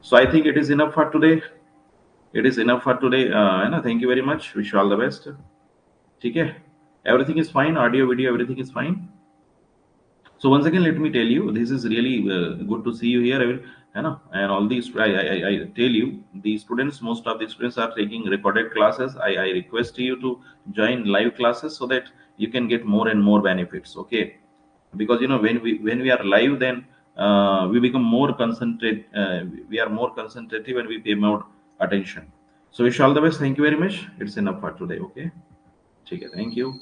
So I think it is enough for today, है ना। Thank you very much, wish you all the best, ठीक है। Everything is fine, audio video everything is fine. So once again, let me tell you, this is really good to see you here, है ना, and all these I tell you, the students, most of the students are taking recorded classes. I request you to join live classes so that you can get more and more benefits. Okay, because you know when we are live, then we become more concentrate. We are more concentrative and we pay more attention. So wish you all the best. Thank you very much. It's enough for today. Okay, ठीक है, thank you.